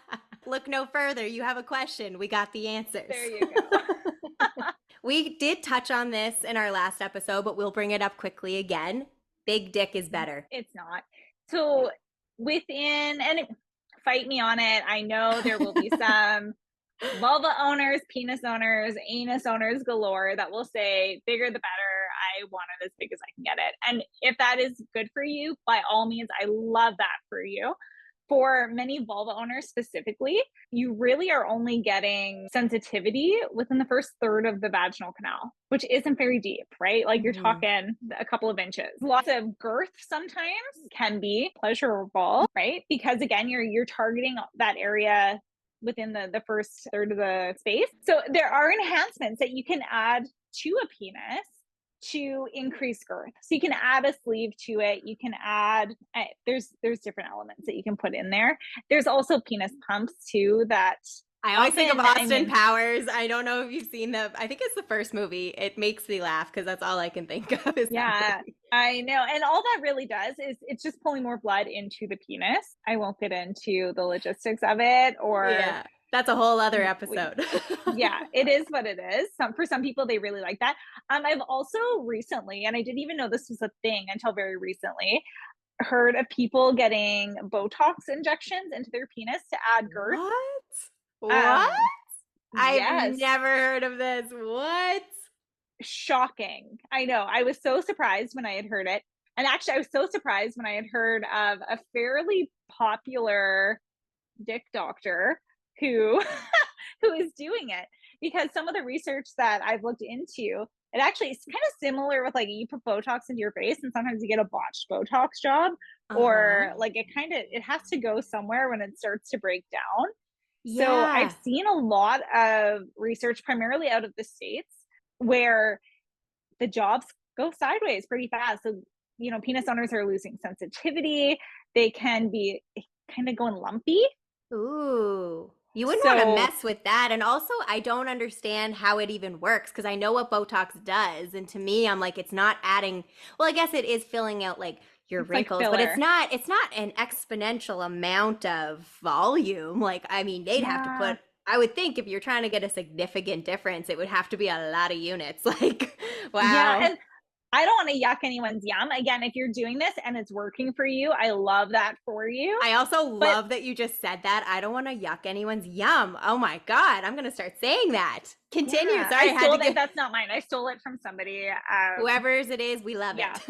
Look no further. You have a question. We got the answers. There you go. We did touch on this in our last episode, but we'll bring it up quickly again. Big dick is better. It's not. So fight me on it. I know there will be some vulva owners, penis owners, anus owners galore that will say bigger the better. I want it as big as I can get it. And if that is good for you, by all means, I love that for you. For many vulva owners specifically, you really are only getting sensitivity within the first third of the vaginal canal, which isn't very deep, right? Like you're Mhm. talking a couple of inches. Lots of girth sometimes can be pleasurable, right? Because again, you're targeting that area within the first third of the space. So there are enhancements that you can add to a penis to increase girth. So you can add a sleeve to it. You can add there's different elements that you can put in there. There's also penis pumps too that I always think of Austin Powers. I don't know if you've seen I think it's the first movie. It makes me laugh because that's all I can think of is yeah, I know. And all that really does is it's just pulling more blood into the penis. I won't get into the logistics of it or yeah, that's a whole other episode. yeah, it is what it is. For some people, they really like that. I've also recently, and I didn't even know this was a thing until very recently, heard of people getting Botox injections into their penis to add girth. What? I've Yes. never heard of this. What? Shocking. I know. I was so surprised when I had heard it. And actually, I was so surprised when I had heard of a fairly popular dick doctor who who is doing it, because some of the research that I've looked into, it actually is kind of similar with like you put Botox into your face and sometimes you get a botched Botox job, or like it has to go somewhere when it starts to break down. Yeah. So I've seen a lot of research primarily out of the States where the jobs go sideways pretty fast. So, penis owners are losing sensitivity. They can be kind of going lumpy. Ooh. You wouldn't want to mess with that. And also, I don't understand how it even works because I know what Botox does. And to me, I'm like, it's not adding, well, I guess it is filling out like your wrinkles, like but it's not an exponential amount of volume. Like, I mean, they'd have to put, I would think if you're trying to get a significant difference, it would have to be a lot of units. Like, wow. Yeah. And I don't want to yuck anyone's yum. Again, if you're doing this and it's working for you, I love that for you. I also love that you just said that. I don't want to yuck anyone's yum. Oh my God. I'm going to start saying that. Continue. Yeah, Sorry, I stole it. That's not mine. I stole it from somebody. Whoever's it is, we love it.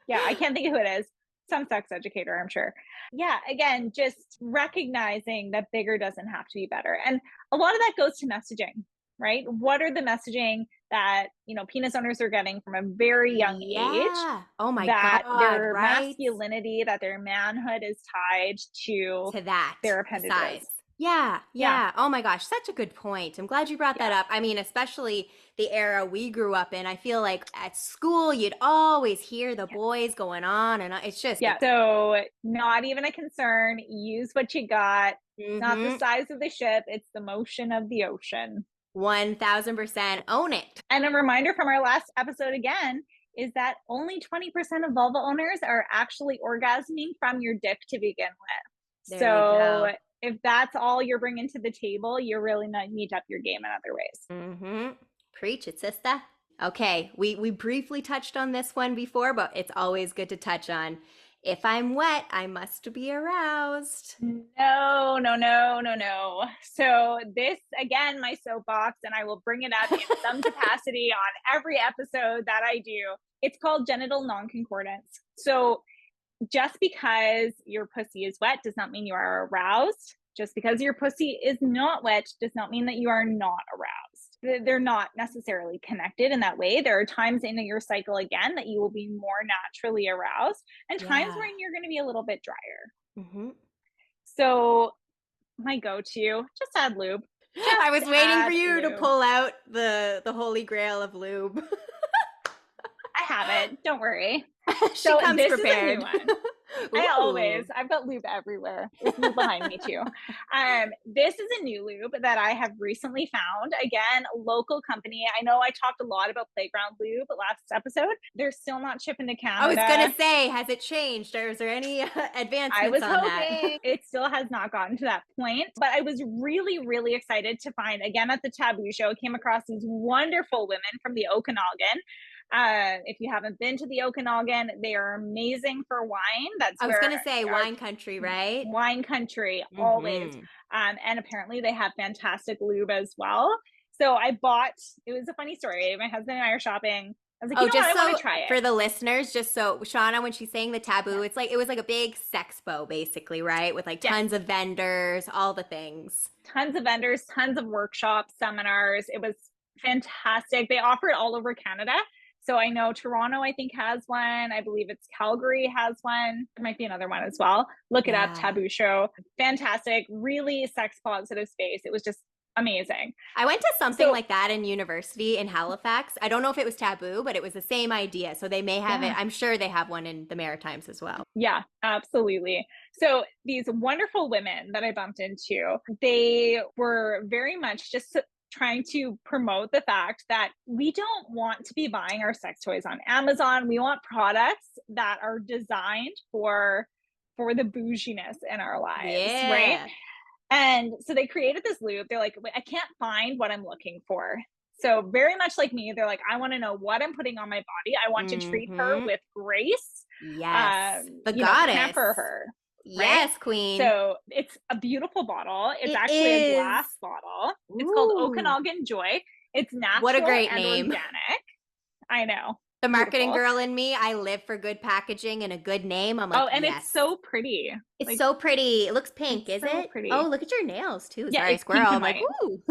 Yeah, I can't think of who it is. Some sex educator, I'm sure. Yeah, again, just recognizing that bigger doesn't have to be better. And a lot of that goes to messaging, right? What are the messaging that, penis owners are getting from a very young age? Oh my that God, their right? masculinity, that their manhood is tied to that their appendages. Size. Yeah. Oh my gosh, such a good point. I'm glad you brought that up. I mean, especially the era we grew up in. I feel like at school, you'd always hear the boys going on, and it's just So not even a concern. Use what you got. Not the size of the ship, it's the motion of the ocean. 1000% own it. And a reminder from our last episode again is that only 20% of vulva owners are actually orgasming from your dick to begin with. So if that's all you're bringing to the table, you really need to up your game in other ways. Preach it, sister. Okay, we briefly touched on this one before, but it's always good to touch on. If I'm wet, I must be aroused. No. So this, again, my soapbox, and I will bring it up in some capacity on every episode that I do. It's called genital non-concordance. So just because your pussy is wet does not mean you are aroused. Just because your pussy is not wet does not mean that you are not aroused. They're not necessarily connected in that way. There are times in your cycle, again, that you will be more naturally aroused and times when you're going to be a little bit drier. So my go-to, just add lube. I was waiting for you to pull out the holy grail of lube. I have it. Don't worry. She comes prepared. Is a new one. I've got lube everywhere. There's lube behind me too. This is a new lube that I have recently found. Again, local company. I know I talked a lot about Playground Lube last episode. They're still not shipping to Canada. I was going to say, has it changed or is there any advancements I was on hoping it still has not gotten to that point, but I was really, really excited to find, again, at the Taboo Show, came across these wonderful women from the Okanagan. If you haven't been to the Okanagan, they are amazing for wine. I was going to say wine country, right? Wine country, always. And apparently they have fantastic lube as well. So it was a funny story. My husband and I are shopping. I was like, I want to try it. For the listeners, just so Shauna, when she's saying the Taboo, it's like, it was like a big sexpo basically, right? With like tons of vendors, all the things. Tons of vendors, tons of workshops, seminars. It was fantastic. They offer it all over Canada. So I know Toronto, I think, has one. I believe it's Calgary has one. There might be another one as well. Look it up, Taboo Show. Fantastic, really sex positive space. It was just amazing. I went to something like that in university in Halifax. I don't know if it was taboo, but it was the same idea. So they may have it. I'm sure they have one in the Maritimes as well. Yeah, absolutely. So these wonderful women that I bumped into, they were very much just trying to promote the fact that we don't want to be buying our sex toys on Amazon. We want products that are designed for the bouginess in our lives, right? Yeah. And so they created this loop. They're like, I can't find what I'm looking for. So very much like me, they're like, I want to know what I'm putting on my body. I want to treat her with grace. Yes. The goddess. Pamper her. Yes, right? queen. So it's a beautiful bottle. It's actually a glass bottle. It's called Okanagan Joy. It's natural what a great and name. Organic. I know. The marketing girl in me, I live for good packaging and a good name. I'm like, and it's so pretty. It's so pretty. It looks pink, is it? Pretty. Oh, look at your nails too. Yeah, Sorry, it's squirrel. I'm like, ooh.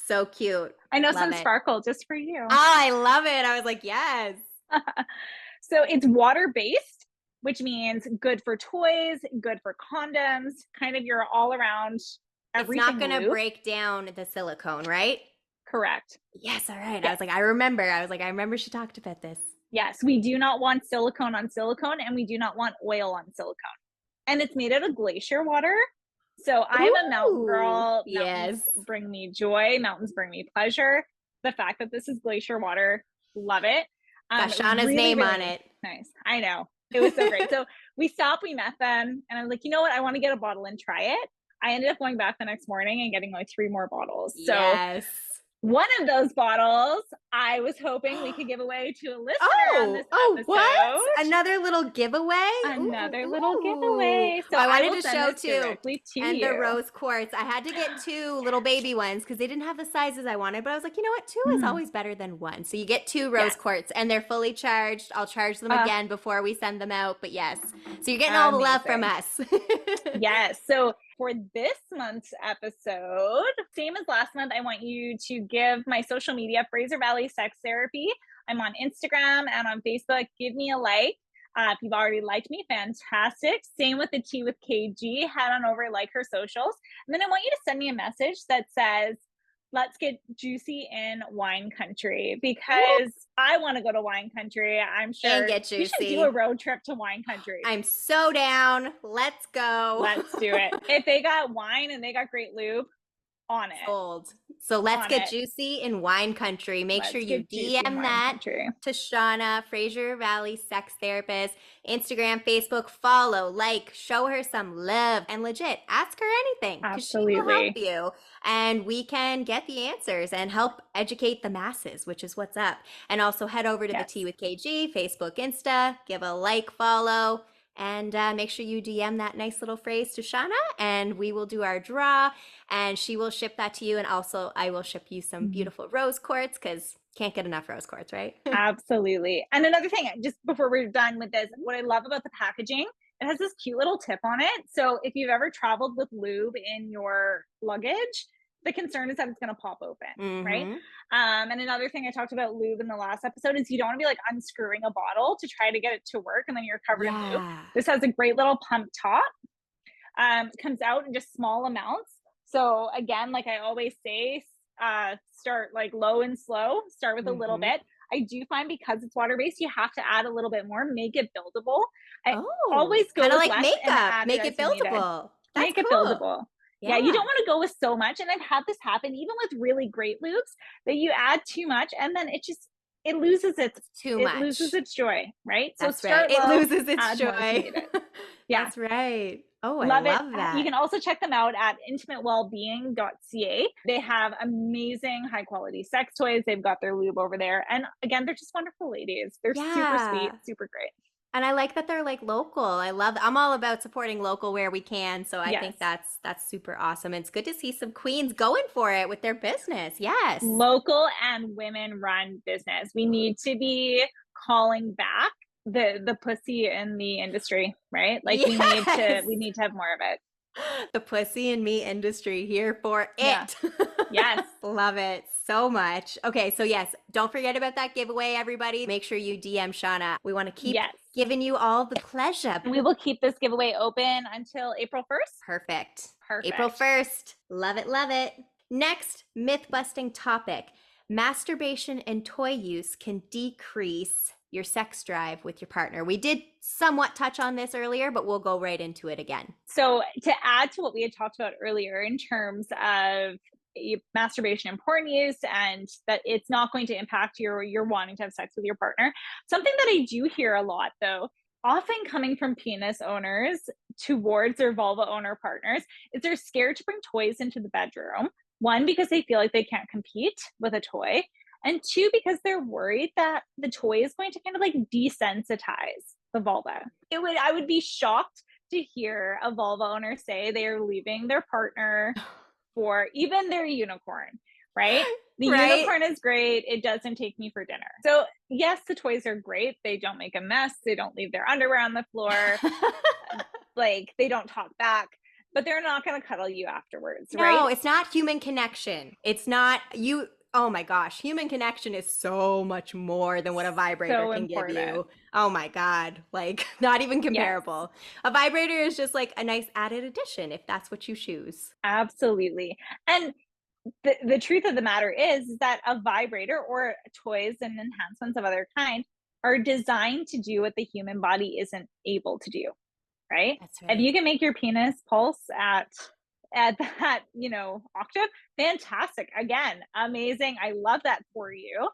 So cute. I know, some sparkle just for you. Oh, I love it. I was like, yes. So it's water-based, which means good for toys, good for condoms, kind of your all around everything. It's not going to break down the silicone, right? Correct. Yes, all right. Yes. I remember she talked about this. Yes, we do not want silicone on silicone, and we do not want oil on silicone. And it's made out of glacier water. So I'm a mountain girl. Mountains bring me joy. Mountains bring me pleasure. The fact that this is glacier water, love it. Got Shauna's name on it. Nice. I know. It was so great. So we met them, and I was like, you know what? I want to get a bottle and try it. I ended up going back the next morning and getting like 3 more bottles. So one of those bottles, I was hoping we could give away to a listener on this episode. What? Another little giveaway? Another little giveaway. So I wanted to show too. And the rose quartz. I had to get 2 little baby ones because they didn't have the sizes I wanted. But I was like, you know what? 2 is always better than 1. So you get 2 rose quartz, and they're fully charged. I'll charge them again before we send them out. But yes. So you're getting all the love from us. Yes. So for this month's episode, same as last month, I want you to give my social media, Fraser Valley Sex Therapy. I'm on Instagram and on Facebook. Give me a like. If you've already liked me, fantastic. Same with the Tea with KG. Head on over, like her socials. And then I want you to send me a message that says, let's get juicy in wine country, because I want to go to wine country. I'm sure and get juicy. We should do a road trip to wine country. I'm so down. Let's go. Let's do it. If they got wine and they got great lube, on it. Sold. So let's get juicy in wine country. Make sure you DM that to Shauna, Fraser Valley Sex Therapist, Instagram, Facebook, follow, like, show her some love, and legit ask her anything. Absolutely. She will help you. And we can get the answers and help educate the masses, which is what's up. And also head over to the Tea with KG, Facebook, Insta, give a like, follow. And make sure you DM that nice little phrase to Shauna, and we will do our draw, and she will ship that to you. And also I will ship you some beautiful rose quartz, because can't get enough rose quartz, right? Absolutely. And another thing, just before we're done with this, what I love about the packaging, it has this cute little tip on it. So if you've ever traveled with lube in your luggage, the concern is that it's going to pop open, right? And another thing I talked about lube in the last episode is you don't want to be like unscrewing a bottle to try to get it to work, and then you're covered in lube. This has a great little pump top. Comes out in just small amounts. So again, like I always say, start like low and slow. Start with a little bit. I do find because it's water-based, you have to add a little bit more. Make it buildable. I always go kind of with like makeup. Make it buildable. Make it buildable. Yeah, you don't want to go with so much. And I've had this happen even with really great lubes, that you add too much and then it loses its loses its joy, right? That's so right. It loses its joy. Yeah. That's right. Oh, I love that. You can also check them out at intimatewellbeing.ca. They have amazing high quality sex toys. They've got their lube over there. And again, they're just wonderful ladies. They're super sweet, super great. And I like that they're like local. I'm all about supporting local where we can. So I think that's super awesome. It's good to see some queens going for it with their business. Yes. Local and women run business. We need to be calling back the pussy in the industry, right? Like we need to have more of it. The pussy and me industry, here for it. Yes. Love it so much. Okay, so yes, don't forget about that giveaway, everybody. Make sure you DM Shauna. We want to keep giving you all the pleasure. We will keep this giveaway open until April 1st. Perfect. April 1st. Love it, love it. Next myth busting topic: masturbation and toy use can decrease your sex drive with your partner. We did somewhat touch on this earlier, but we'll go right into it again. So, to add to what we had talked about earlier in terms of masturbation and porn use, and that it's not going to impact your wanting to have sex with your partner, something that I do hear a lot though, often coming from penis owners towards their vulva owner partners, is they're scared to bring toys into the bedroom. One, because they feel like they can't compete with a toy, and two, because they're worried that the toy is going to kind of like desensitize the vulva. I would be shocked to hear a vulva owner say they are leaving their partner for even their unicorn, right? The unicorn is great. It doesn't take me for dinner. So yes, the toys are great. They don't make a mess. They don't leave their underwear on the floor. Like, they don't talk back, but they're not going to cuddle you afterwards, right? No, it's not human connection. It's not you. Oh my gosh, human connection is so much more than what a vibrator can give you. Oh my God, like not even comparable. Yes. A vibrator is just like a nice added addition if that's what you choose. Absolutely. And the truth of the matter is that a vibrator or toys and enhancements of other kind are designed to do what the human body isn't able to do, right? That's right. If you can make your penis pulse at that, octave, fantastic. Again, amazing. I love that for you.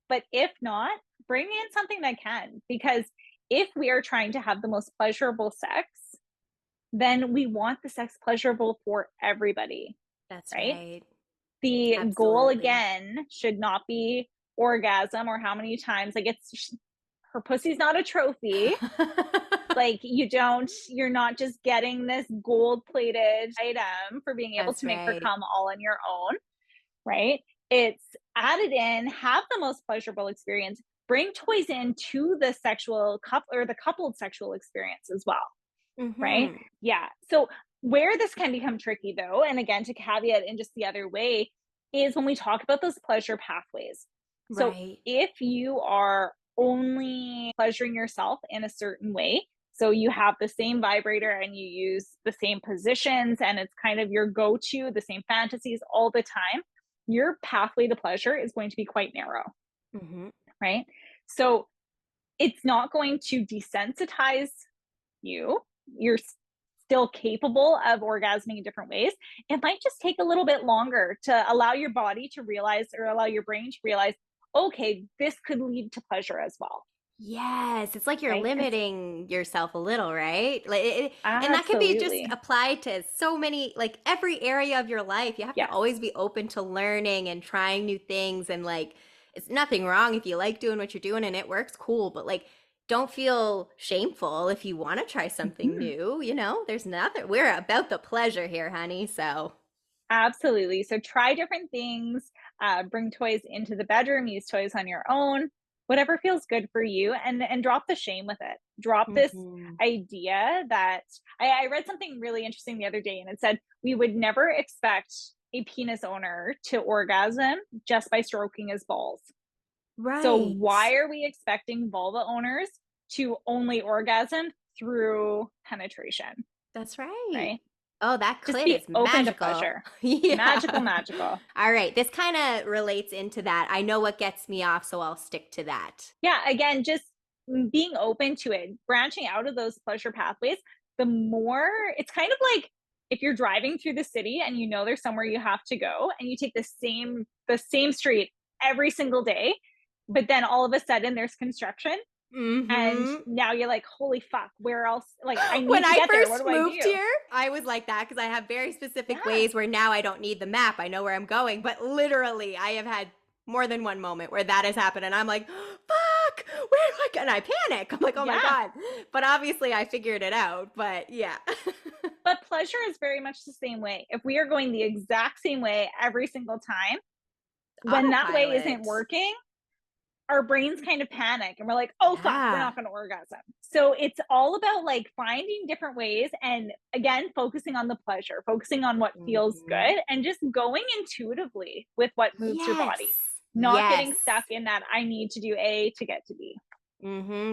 But if not, bring in something that can, because if we are trying to have the most pleasurable sex, then we want the sex pleasurable for everybody. That's right. The goal again should not be orgasm or how many times. Like, her pussy's not a trophy. Like, you're not just getting this gold-plated item for being able to make her come all on your own, right? It's added in, have the most pleasurable experience, bring toys into the sexual couple or the coupled sexual experience as well, right? Yeah. So where this can become tricky though, and again, to caveat in just the other way, is when we talk about those pleasure pathways. So if you are only pleasuring yourself in a certain way, so you have the same vibrator and you use the same positions and it's kind of your go-to, the same fantasies all the time, your pathway to pleasure is going to be quite narrow, right? So it's not going to desensitize you. You're still capable of orgasming in different ways. It might just take a little bit longer to allow your body to realize, or allow your brain to realize, okay, this could lead to pleasure as well. Yes, it's like you're limiting yourself a little, right? Like, and that can be just applied to so many, like every area of your life. You have to always be open to learning and trying new things. And like, it's nothing wrong if you like doing what you're doing and it works, cool. But like, don't feel shameful if you want to try something new. There's nothing. We're about the pleasure here, honey. So absolutely. So try different things. Bring toys into the bedroom. Use toys on your own. Whatever feels good for you, and drop the shame with it. Drop this idea that I read something really interesting the other day, and it said we would never expect a penis owner to orgasm just by stroking his balls. Right. So why are we expecting vulva owners to only orgasm through penetration? That's right. Right. Oh, that clit is open magical. To pleasure. Magical. All right. This kind of relates into that. I know what gets me off, so I'll stick to that. Yeah. Again, just being open to it, branching out of those pleasure pathways, the more it's kind of like if you're driving through the city and there's somewhere you have to go and you take the same street every single day, but then all of a sudden there's construction. And now you're like, holy fuck, where else? Like, I need when to get there. What do I do? When I first moved here, I was like that because I have very specific ways where now I don't need the map. I know where I'm going. But literally, I have had more than one moment where that has happened. And I'm like, fuck, where do I go? And I panic. I'm like, oh my God. But obviously, I figured it out. But yeah. But pleasure is very much the same way. If we are going the exact same way every single time, when that way isn't working, our brains kind of panic and we're like, oh, fuck, we're not going to orgasm. So it's all about like finding different ways and again, focusing on the pleasure, focusing on what feels good and just going intuitively with what moves your body, not getting stuck in that I need to do A to get to B.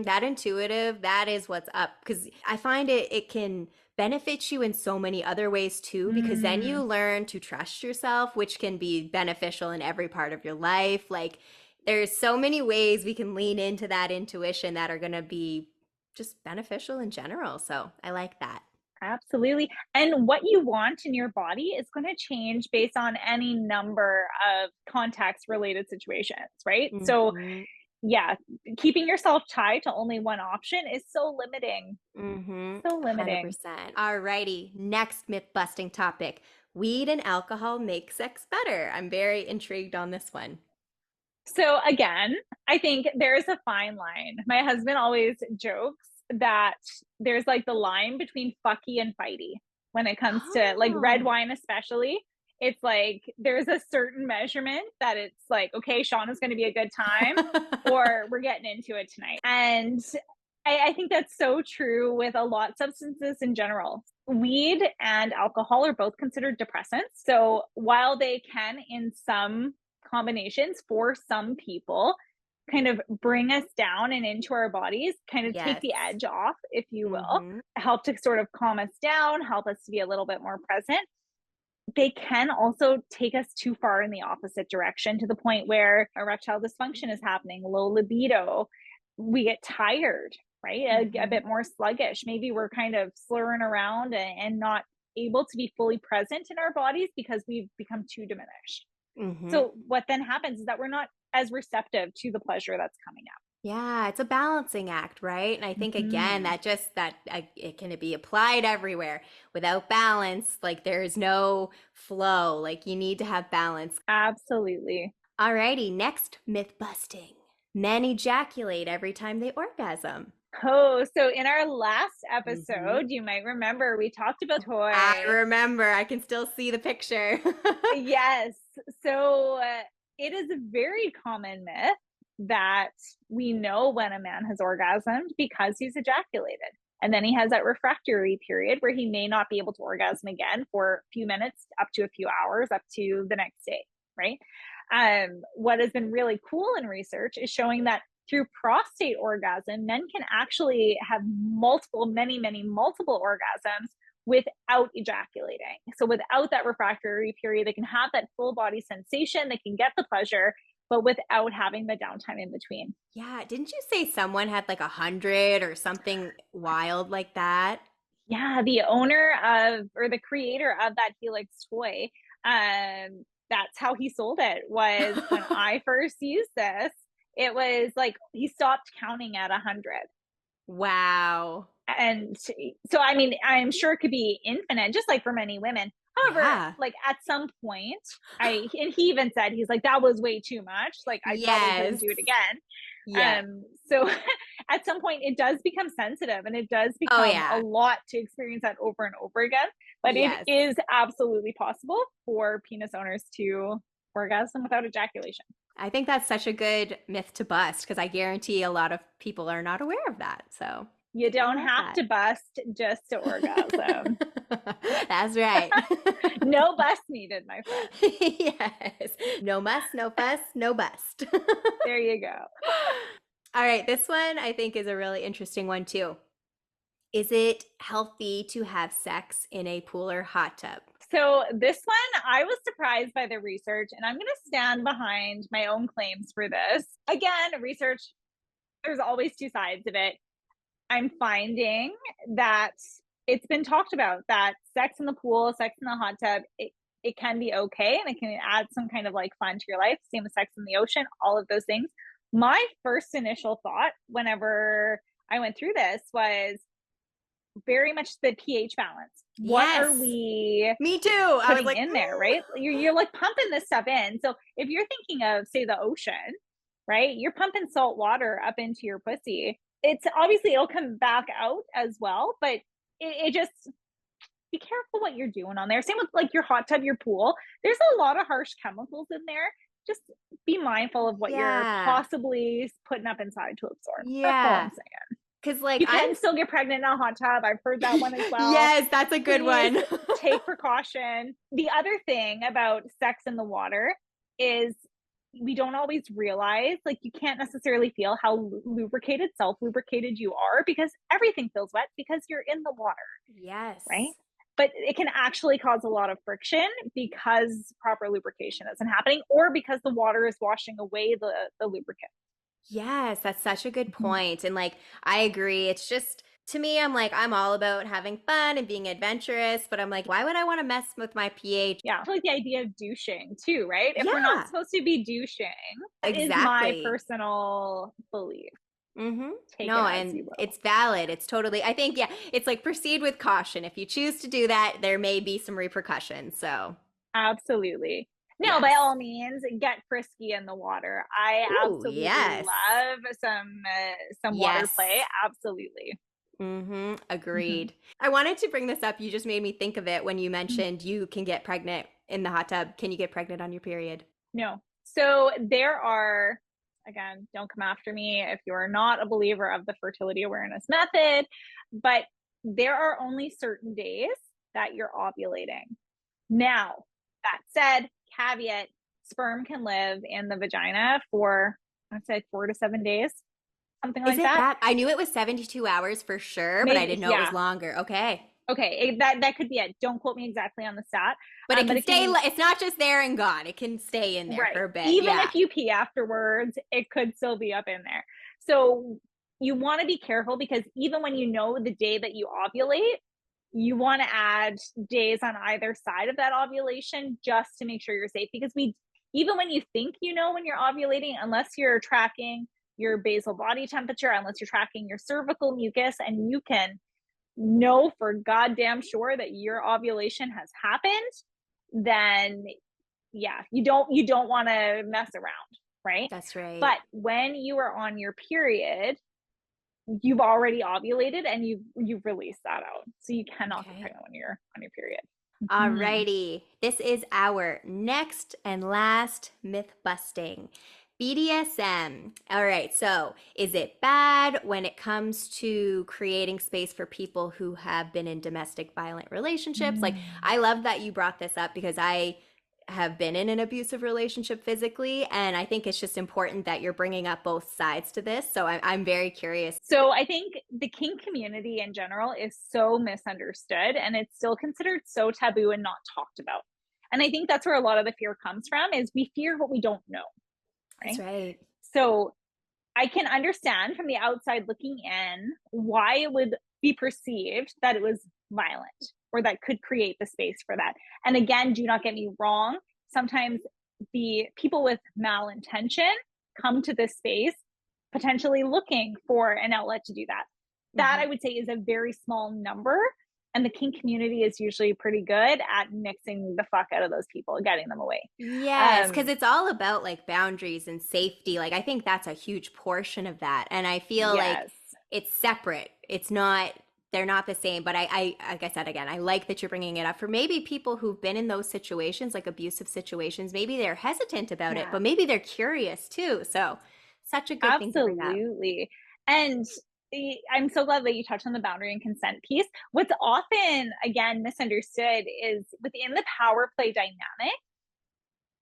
That intuitive, that is what's up. Because I find it can benefits you in so many other ways too, because then you learn to trust yourself, which can be beneficial in every part of your life. Like there's so many ways we can lean into that intuition that are going to be just beneficial in general. So I like that. Absolutely. And what you want in your body is going to change based on any number of context related situations, right? So, Mm-hmm. yeah, keeping yourself tied to only one option is so limiting. Mm-hmm. So limiting. 100%. Alrighty. Next myth busting topic. Weed and alcohol make sex better. I'm very intrigued on this one. So again, I think there's a fine line. My husband always jokes that there's like the line between fucky and fighty when it comes to like red Oh. wine, especially. It's like there's a certain measurement that it's like, okay, Shauna's going to be a good time, or we're getting into it tonight. And I think that's so true with a lot of substances in general. Weed and alcohol are both considered depressants. So while they can, in some combinations for some people, kind of bring us down and into our bodies, kind of take Yes. the edge off, if you will, Mm-hmm. help to sort of calm us down, help us to be a little bit more present. They can also take us too far in the opposite direction to the point where erectile dysfunction is happening, low libido, we get tired, right? A Mm-hmm. bit more sluggish. Maybe we're kind of slurring around and not able to be fully present in our bodies because we've become too diminished. Mm-hmm. So what then happens is that we're not as receptive to the pleasure that's coming up. Yeah, it's a balancing act, right? And I think again Mm-hmm. that just that it can be applied everywhere. Without balance, like there is no flow. Like you need to have balance. Absolutely. Alrighty, next myth busting. Men ejaculate every time they orgasm. Oh, so in our last Mm-hmm. episode, you might remember we talked about I toy. remember. I can still see the picture. Yes. So it is a very common myth that we know when a man has orgasmed because he's ejaculated. And then he has that refractory period where he may not be able to orgasm again for a few minutes, up to a few hours, up to the next day, right? What has been really cool in research is showing that through prostate orgasm, men can actually have multiple, many, many, multiple orgasms without ejaculating. So without that refractory period, they can have that full body sensation, they can get the pleasure, but without having the downtime in between. Yeah, didn't you say someone had like 100 or something wild like that? Yeah, the owner of or the creator of that Helix toy, that's how he sold it. Was when I first used this, it was like he stopped counting at 100. Wow. And so I mean, I'm sure it could be infinite, just like for many women. However, Yeah. like at some point, and he even said he's like that was way too much. Like I probably couldn't Yes. do it again. Yeah. So at some point it does become sensitive and it does Oh become a yeah. lot to experience that over and over again. But it Yes. is absolutely possible for penis owners to orgasm without ejaculation. I think that's such a good myth to bust because I guarantee a lot of people are not aware of that. So You I don't love have that. to bust just to orgasm. That's right. No bust needed, my friend. Yes. No muss, no fuss, no bust. There you go. All right, this one I think is a really interesting one too. Is it healthy to have sex in a pool or hot tub? So this one, I was surprised by the research, and I'm going to stand behind my own claims for this. Again, research, there's always two sides of it. I'm finding that it's been talked about that sex in the pool, sex in the hot tub, it can be okay and it can add some kind of like fun to your life. Same with sex in the ocean, all of those things. My first initial thought whenever I went through this was very much the pH balance. What are Yes. we Me too. I was putting like, in there, right? You're like pumping this stuff in. So if you're thinking of, say, the ocean, right? You're pumping salt water up into your pussy. It's obviously it'll come back out as well, but it just be careful what you're doing on there. Same with like your hot tub, your pool. There's a lot of harsh chemicals in there. Just be mindful of what you're yeah. possibly putting up inside to absorb. That's all I'm Yeah. saying. Cause like You I'm can still get pregnant in a hot tub. I've heard that one as well. yes, that's a good Please one. take precaution. The other thing about sex in the water is we don't always realize, like, you can't necessarily feel how lubricated, self-lubricated you are because everything feels wet because you're in the water, right? Yes. But it can actually cause a lot of friction because proper lubrication isn't happening or because the water is washing away the lubricant. Yes, that's such a good Mhm. point. And like, I agree. It's just, to me, I'm like, I'm all about having fun and being adventurous, but I'm like, why would I want to mess with my pH? Yeah, I like the idea of douching too, right? If we're not Yeah, supposed to be douching, that is my exactly. personal belief. Mm-hmm. Take it No, as and you will. it's valid. It's totally, I think, yeah, it's like proceed with caution. If you choose to do that, there may be some repercussions. So, Absolutely. No, by yes. all means, get frisky in the water. I Ooh, absolutely yes. love some water play. Yes. Absolutely. Mm-hmm. Mhm. Agreed. I wanted to bring this up. You just made me think of it when you Mm. mentioned you can get pregnant in the hot tub. Can you get pregnant on your period? No. So there are, again, don't come after me if you're not a believer of the fertility awareness method, but there are only certain days that you're ovulating. Now, that said, caveat, sperm can live in the vagina for, I'd say 4 to 7 days, something Is like it that. that? I knew it was 72 hours for sure, but I Maybe, didn't know it was yeah. longer. Okay. Okay, that could be it. Don't quote me exactly on the stat, But it but can it stay, can, it's not just there and gone. It can stay in there for right. a bit. Even Yeah. if you pee afterwards, it could still be up in there. So you want to be careful because even when you know the day that you ovulate, you want to add days on either side of that ovulation just to make sure you're safe. Because even when you think you know when you're ovulating, unless you're tracking your basal body temperature, unless you're tracking your cervical mucus, and you can know for goddamn sure that your ovulation has happened, then yeah, you don't want to mess around, right? That's right. But when you are on your period, you've already ovulated and you've released that out. So you cannot get Okay. pregnant when you're on your period. Mhm. Alrighty. This is our next and last myth busting. BDSM. All right. So, is it bad when it comes to creating space for people who have been in domestic violent relationships? Like, Mm. I love that you brought this up because I have been in an abusive relationship physically. And I think it's just important that you're bringing up both sides to this. So, I'm very curious. So I think the kink community in general is so misunderstood and it's still considered so taboo and not talked about. And I think that's where a lot of the fear comes from is we fear what we don't know, That's right? right. So I can understand from the outside looking in why it would be perceived that it was violent or that could create the space for that. And again, do not get me wrong. Sometimes the people with malintention come to this space potentially looking for an outlet to do that. That Mhm. I would say is a very small number. And the kink community is usually pretty good at mixing the fuck out of those people, getting them away. Yes, because Um, it's all about like boundaries and safety. Like, I think that's a huge portion of that. And I feel like yes. it's separate. It's not, they're not the same. But like I said again, I like that you're bringing it up for maybe people who've been in those situations, like abusive situations. Maybe they're hesitant about it, Yeah. but maybe they're curious too. So, such a good thing to bring up. Absolutely. And I'm so glad that you touched on the boundary and consent piece. What's often, again, misunderstood is within the power play dynamic,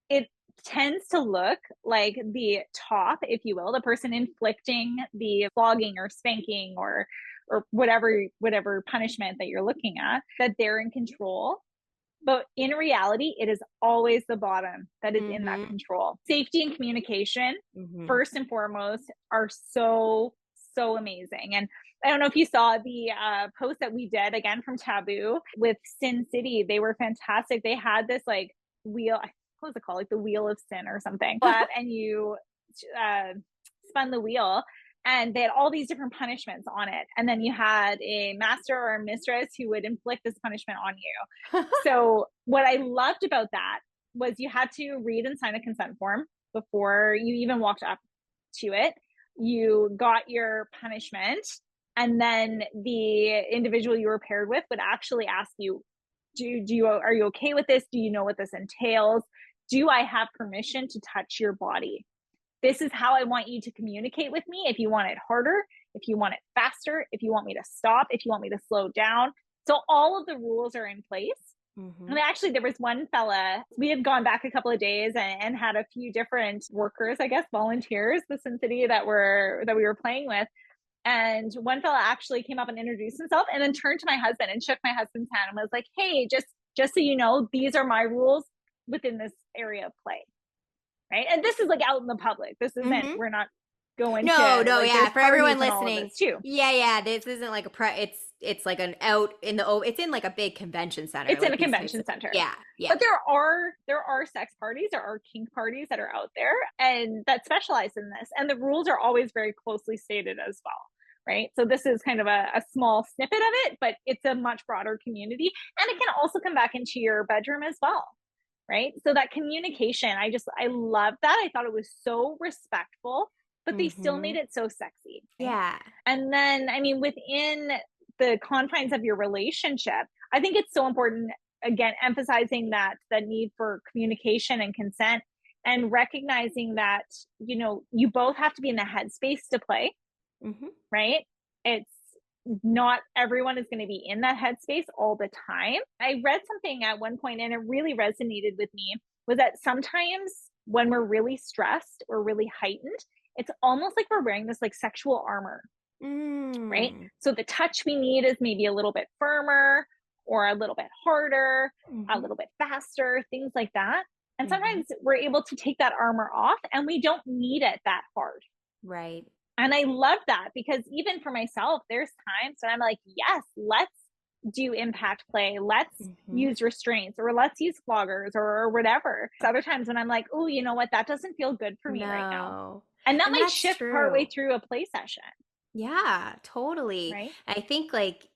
it tends to look like the top, if you will, the person inflicting the flogging or spanking or whatever punishment that you're looking at, that they're in control. But in reality, it is always the bottom that is in that Mm-hmm. control. Safety and communication, Mm-hmm. first and foremost, are so amazing. And I don't know if you saw the post that we did again from Taboo with Sin City. They were fantastic. They had this like wheel, what was it called? Like the wheel of sin or something. And you uh, spun the wheel and they had all these different punishments on it. And then you had a master or a mistress who would inflict this punishment on you. So what I loved about that was you had to read and sign a consent form before you even walked up to it. You got your punishment, and then the individual you were paired with would actually ask you, do you are you okay with this? Do you know what this entails? Do I have permission to touch your body? This is how I want you to communicate with me. If you want it harder, if you want it faster, if you want me to stop, if you want me to slow down. So all of the rules are in place Mm-hmm. And actually, there was one fella, we had gone back a couple of days and had a few different workers, I guess, volunteers within city that we were playing with. And one fella actually came up and introduced himself and then turned to my husband and shook my husband's hand and was like, hey, just so you know, these are my rules within this area of play. Right. And this is like out in the public. This isn't, Mm-hmm. we're not going No, to, no, like, yeah. there's For parties everyone and all of listening, this too. yeah, yeah. This isn't like it's like an out in the it's in like a big convention center, It's in like a these types convention of center. yeah, yeah. But there are sex parties, there are kink parties that are out there and that specialize in this. And the rules are always very closely stated as well. Right. So this is kind of a small snippet of it, but it's a much broader community. And it can also come back into your bedroom as well. Right. So that communication, I love that. I thought it was so respectful, but they still Mm-hmm. made it so sexy. Right? Yeah. And then, I mean, within the confines of your relationship, I think it's so important, again, emphasizing that the need for communication and consent and recognizing that, you know, you both have to be in the headspace to play, Mm-hmm. right? It's not everyone is going to be in that headspace all the time. I read something at one point and it really resonated with me was that sometimes when we're really stressed or really heightened, it's almost like we're wearing this like sexual armor, right? Mm. So the touch we need is maybe a little bit firmer or a little bit harder, a Mm-hmm. little bit faster, things like that. And Mm-hmm. sometimes we're able to take that armor off and we don't need it that hard. Right. And I love that because even for myself, there's times when I'm like, yes, let's do impact play. Let's Mm-hmm. use restraints or let's use floggers or whatever. So other times when I'm like, oh, you know what? That doesn't feel good for me right now. No. And that And might that's shift partway true. through a play session, Yeah, totally. right? I think like,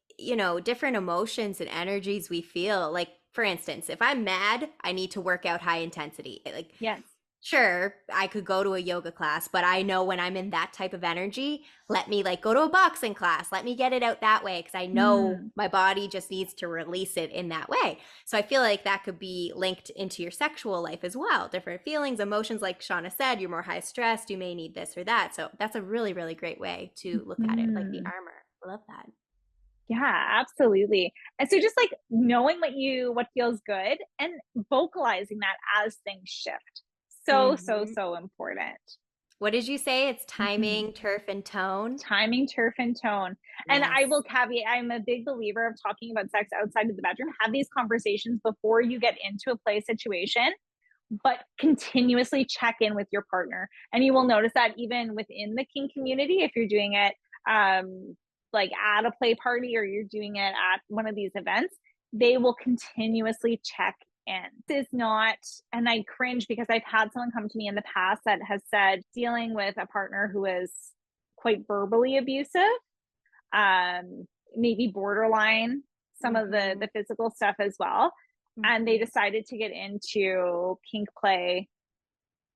different emotions and energies we feel. Like, for instance, if I'm mad, I need to work out high intensity. Like, Yes. sure, I could go to a yoga class, but I know when I'm in that type of energy, let me like go to a boxing class. Let me get it out that way because I know Mm. my body just needs to release it in that way. So I feel like that could be linked into your sexual life as well. Different feelings, emotions, like Shauna said, you're more high stressed, you may need this or that. So that's a really, really great way to look at it, like the Mm. armor. I love that. Yeah, absolutely. And so just like knowing what feels good and vocalizing that as things shift. So, so, Hmm. so important. What did you say? It's Mhm. timing, turf, and tone. Timing, turf, and tone. And Yes. I will caveat, I'm a big believer of talking about sex outside of the bedroom. Have these conversations before you get into a play situation, but continuously check in with your partner. And you will notice that even within the kink community, if you're doing it like at a play party or you're doing it at one of these events, they will continuously check in. This is not, and I cringe because I've had someone come to me in the past that has said dealing with a partner who is quite verbally abusive, maybe borderline, some of Hmm. the physical stuff as well. And they Hmm. decided to get into kink play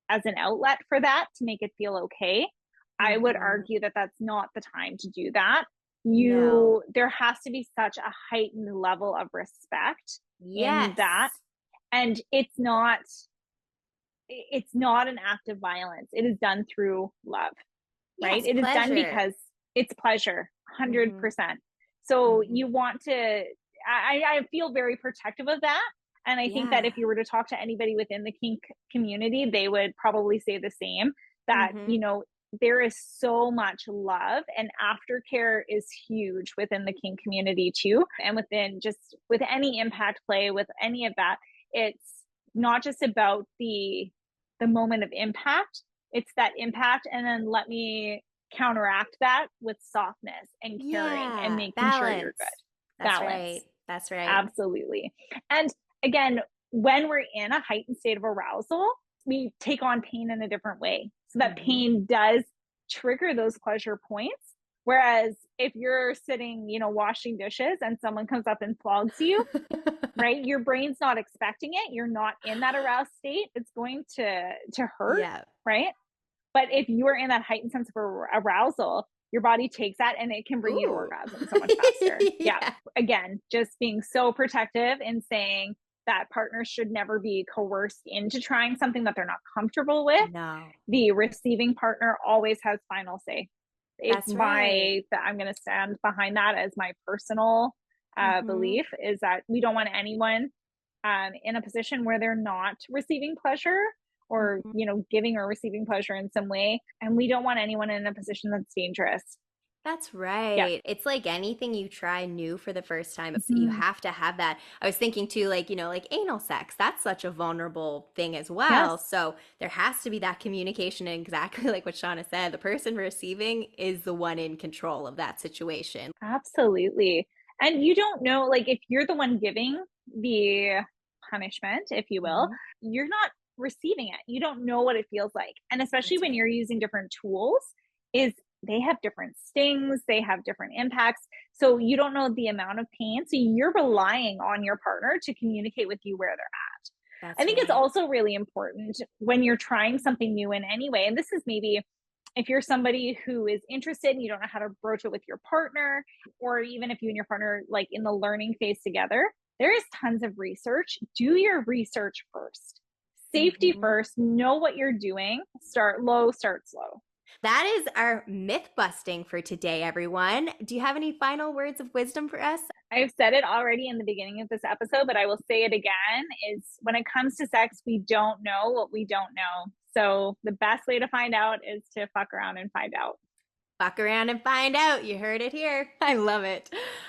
as an outlet for that to make it feel okay. I would Hmm. argue that that's not the time to do that. No. There has to be such a heightened level of respect in that. Yes. And it's not an act of violence. It is done through love, right? Yes, It is done pleasure. because it's pleasure, Hmm. 100%. So Hmm. you want to, I feel very protective of that. And I think that Yeah. if you were to talk to anybody within the kink community, they would probably say the same that, Hmm. you know, there is so much love and aftercare is huge within the kink community too. And within just with any impact play, with any of that, it's not just about the moment of impact, it's that impact and then let me counteract that with softness and caring and Yeah. making sure you're good. Balance. That's right. Balance. That's right. Absolutely. And again, when we're in a heightened state of arousal, we take on pain in a different way. So that Hmm. pain does trigger those pleasure points. Whereas if you're sitting, you know, washing dishes and someone comes up and flogs you, right? Your brain's not expecting it. You're not in that aroused state. It's going to hurt, Yeah. right? But if you are in that heightened sense of arousal, your body takes that and it can bring you to Ooh. orgasm so much faster. Yeah. Yeah. Again, just being so protective and saying that partners should never be coerced into trying something that they're not comfortable with. No. The receiving partner always has final say. It's That's right. that I'm going to stand behind that as my personal Hmm. belief is that we don't want anyone in a position where they're not receiving pleasure or, Mhm. giving or receiving pleasure in some way. And we don't want anyone in a position that's dangerous. That's Yep. right. It's like anything you try new for the first time, you Mhm. have to have that. I was thinking too, like, like anal sex, that's such a vulnerable thing as well. Yes. So there has to be that communication. And exactly like what Shauna said, the person receiving is the one in control of that situation. Absolutely. And you don't know, like, if you're the one giving the punishment, if you will, Mhm. you're not receiving it. You don't know what it feels like. And especially That's when right. you're using different tools, is they have different stings, they have different impacts. So you don't know the amount of pain. So you're relying on your partner to communicate with you where they're at. I That's think it's right. also really important when you're trying something new in any way. And this is maybe if you're somebody who is interested and you don't know how to broach it with your partner, or even if you and your partner like in the learning phase together, there is tons of research. Do your research first. Safety Mhm. first, know what you're doing. Start low, start slow. That is our myth busting for today, everyone. Do you have any final words of wisdom for us? I've said it already in the beginning of this episode, but I will say it again is when it comes to sex, we don't know what we don't know. So the best way to find out is to fuck around and find out. Fuck around and find out. You heard it here. I love it.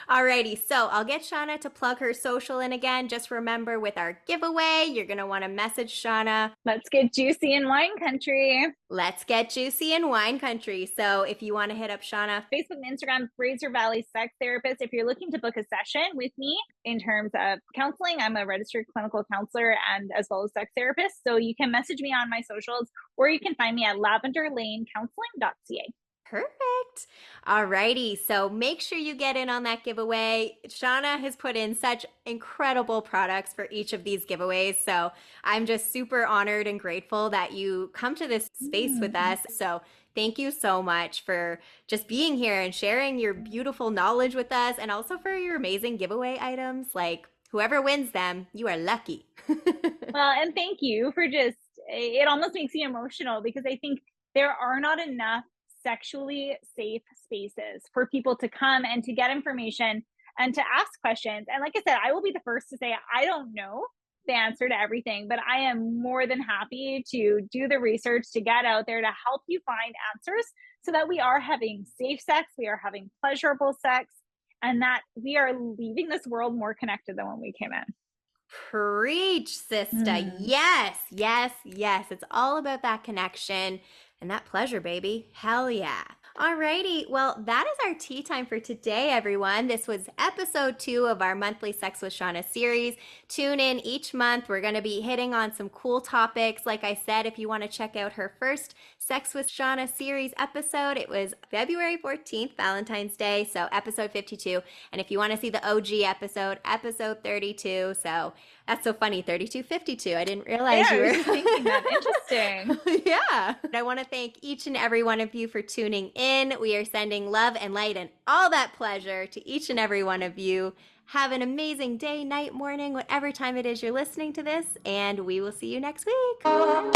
Alrighty, so I'll get Shauna to plug her social in again. Just remember with our giveaway, you're going to want to message Shauna. Let's get juicy in wine country. Let's get juicy in wine country. So if you want to hit up Shauna, Facebook and Instagram, Fraser Valley Sex Therapist. If you're looking to book a session with me in terms of counseling, I'm a registered clinical counselor and as well as sex therapist. So you can message me on my socials or you can find me at lavenderlanecounseling.ca. perfect. Alrighty, so make sure you get in on that giveaway. Shauna has put in such incredible products for each of these giveaways. So I'm just super honored and grateful that you come to this space with Mm. us. So thank you so much for just being here and sharing your beautiful knowledge with us and also for your amazing giveaway items. Like whoever wins them, you are lucky. Well, and thank you for just, it almost makes me emotional because I think there are not enough sexually safe spaces for people to come and to get information and to ask questions. And like I said, I will be the first to say, I don't know the answer to everything, but I am more than happy to do the research to get out there to help you find answers so that we are having safe sex, we are having pleasurable sex, and that we are leaving this world more connected than when we came in. Preach, sister. Mm. Yes, yes, yes. It's all about that connection and that pleasure, baby. Hell yeah. Alrighty, well, that is our tea time for today, everyone. This was episode 2 of our monthly Sex with Shauna series. Tune in each month. We're going to be hitting on some cool topics. Like I said, if you want to check out her first Sex with Shauna series episode, it was February 14th, Valentine's Day, so episode 52. And if you want to see the OG episode 32. So that's so funny, 3252. I didn't Yeah, realize I you was were. just thinking that. Interesting. Yeah. I want to thank each and every one of you for tuning in. We are sending love and light and all that pleasure to each and every one of you. Have an amazing day, night, morning, whatever time it is you're listening to this, and we will see you next week.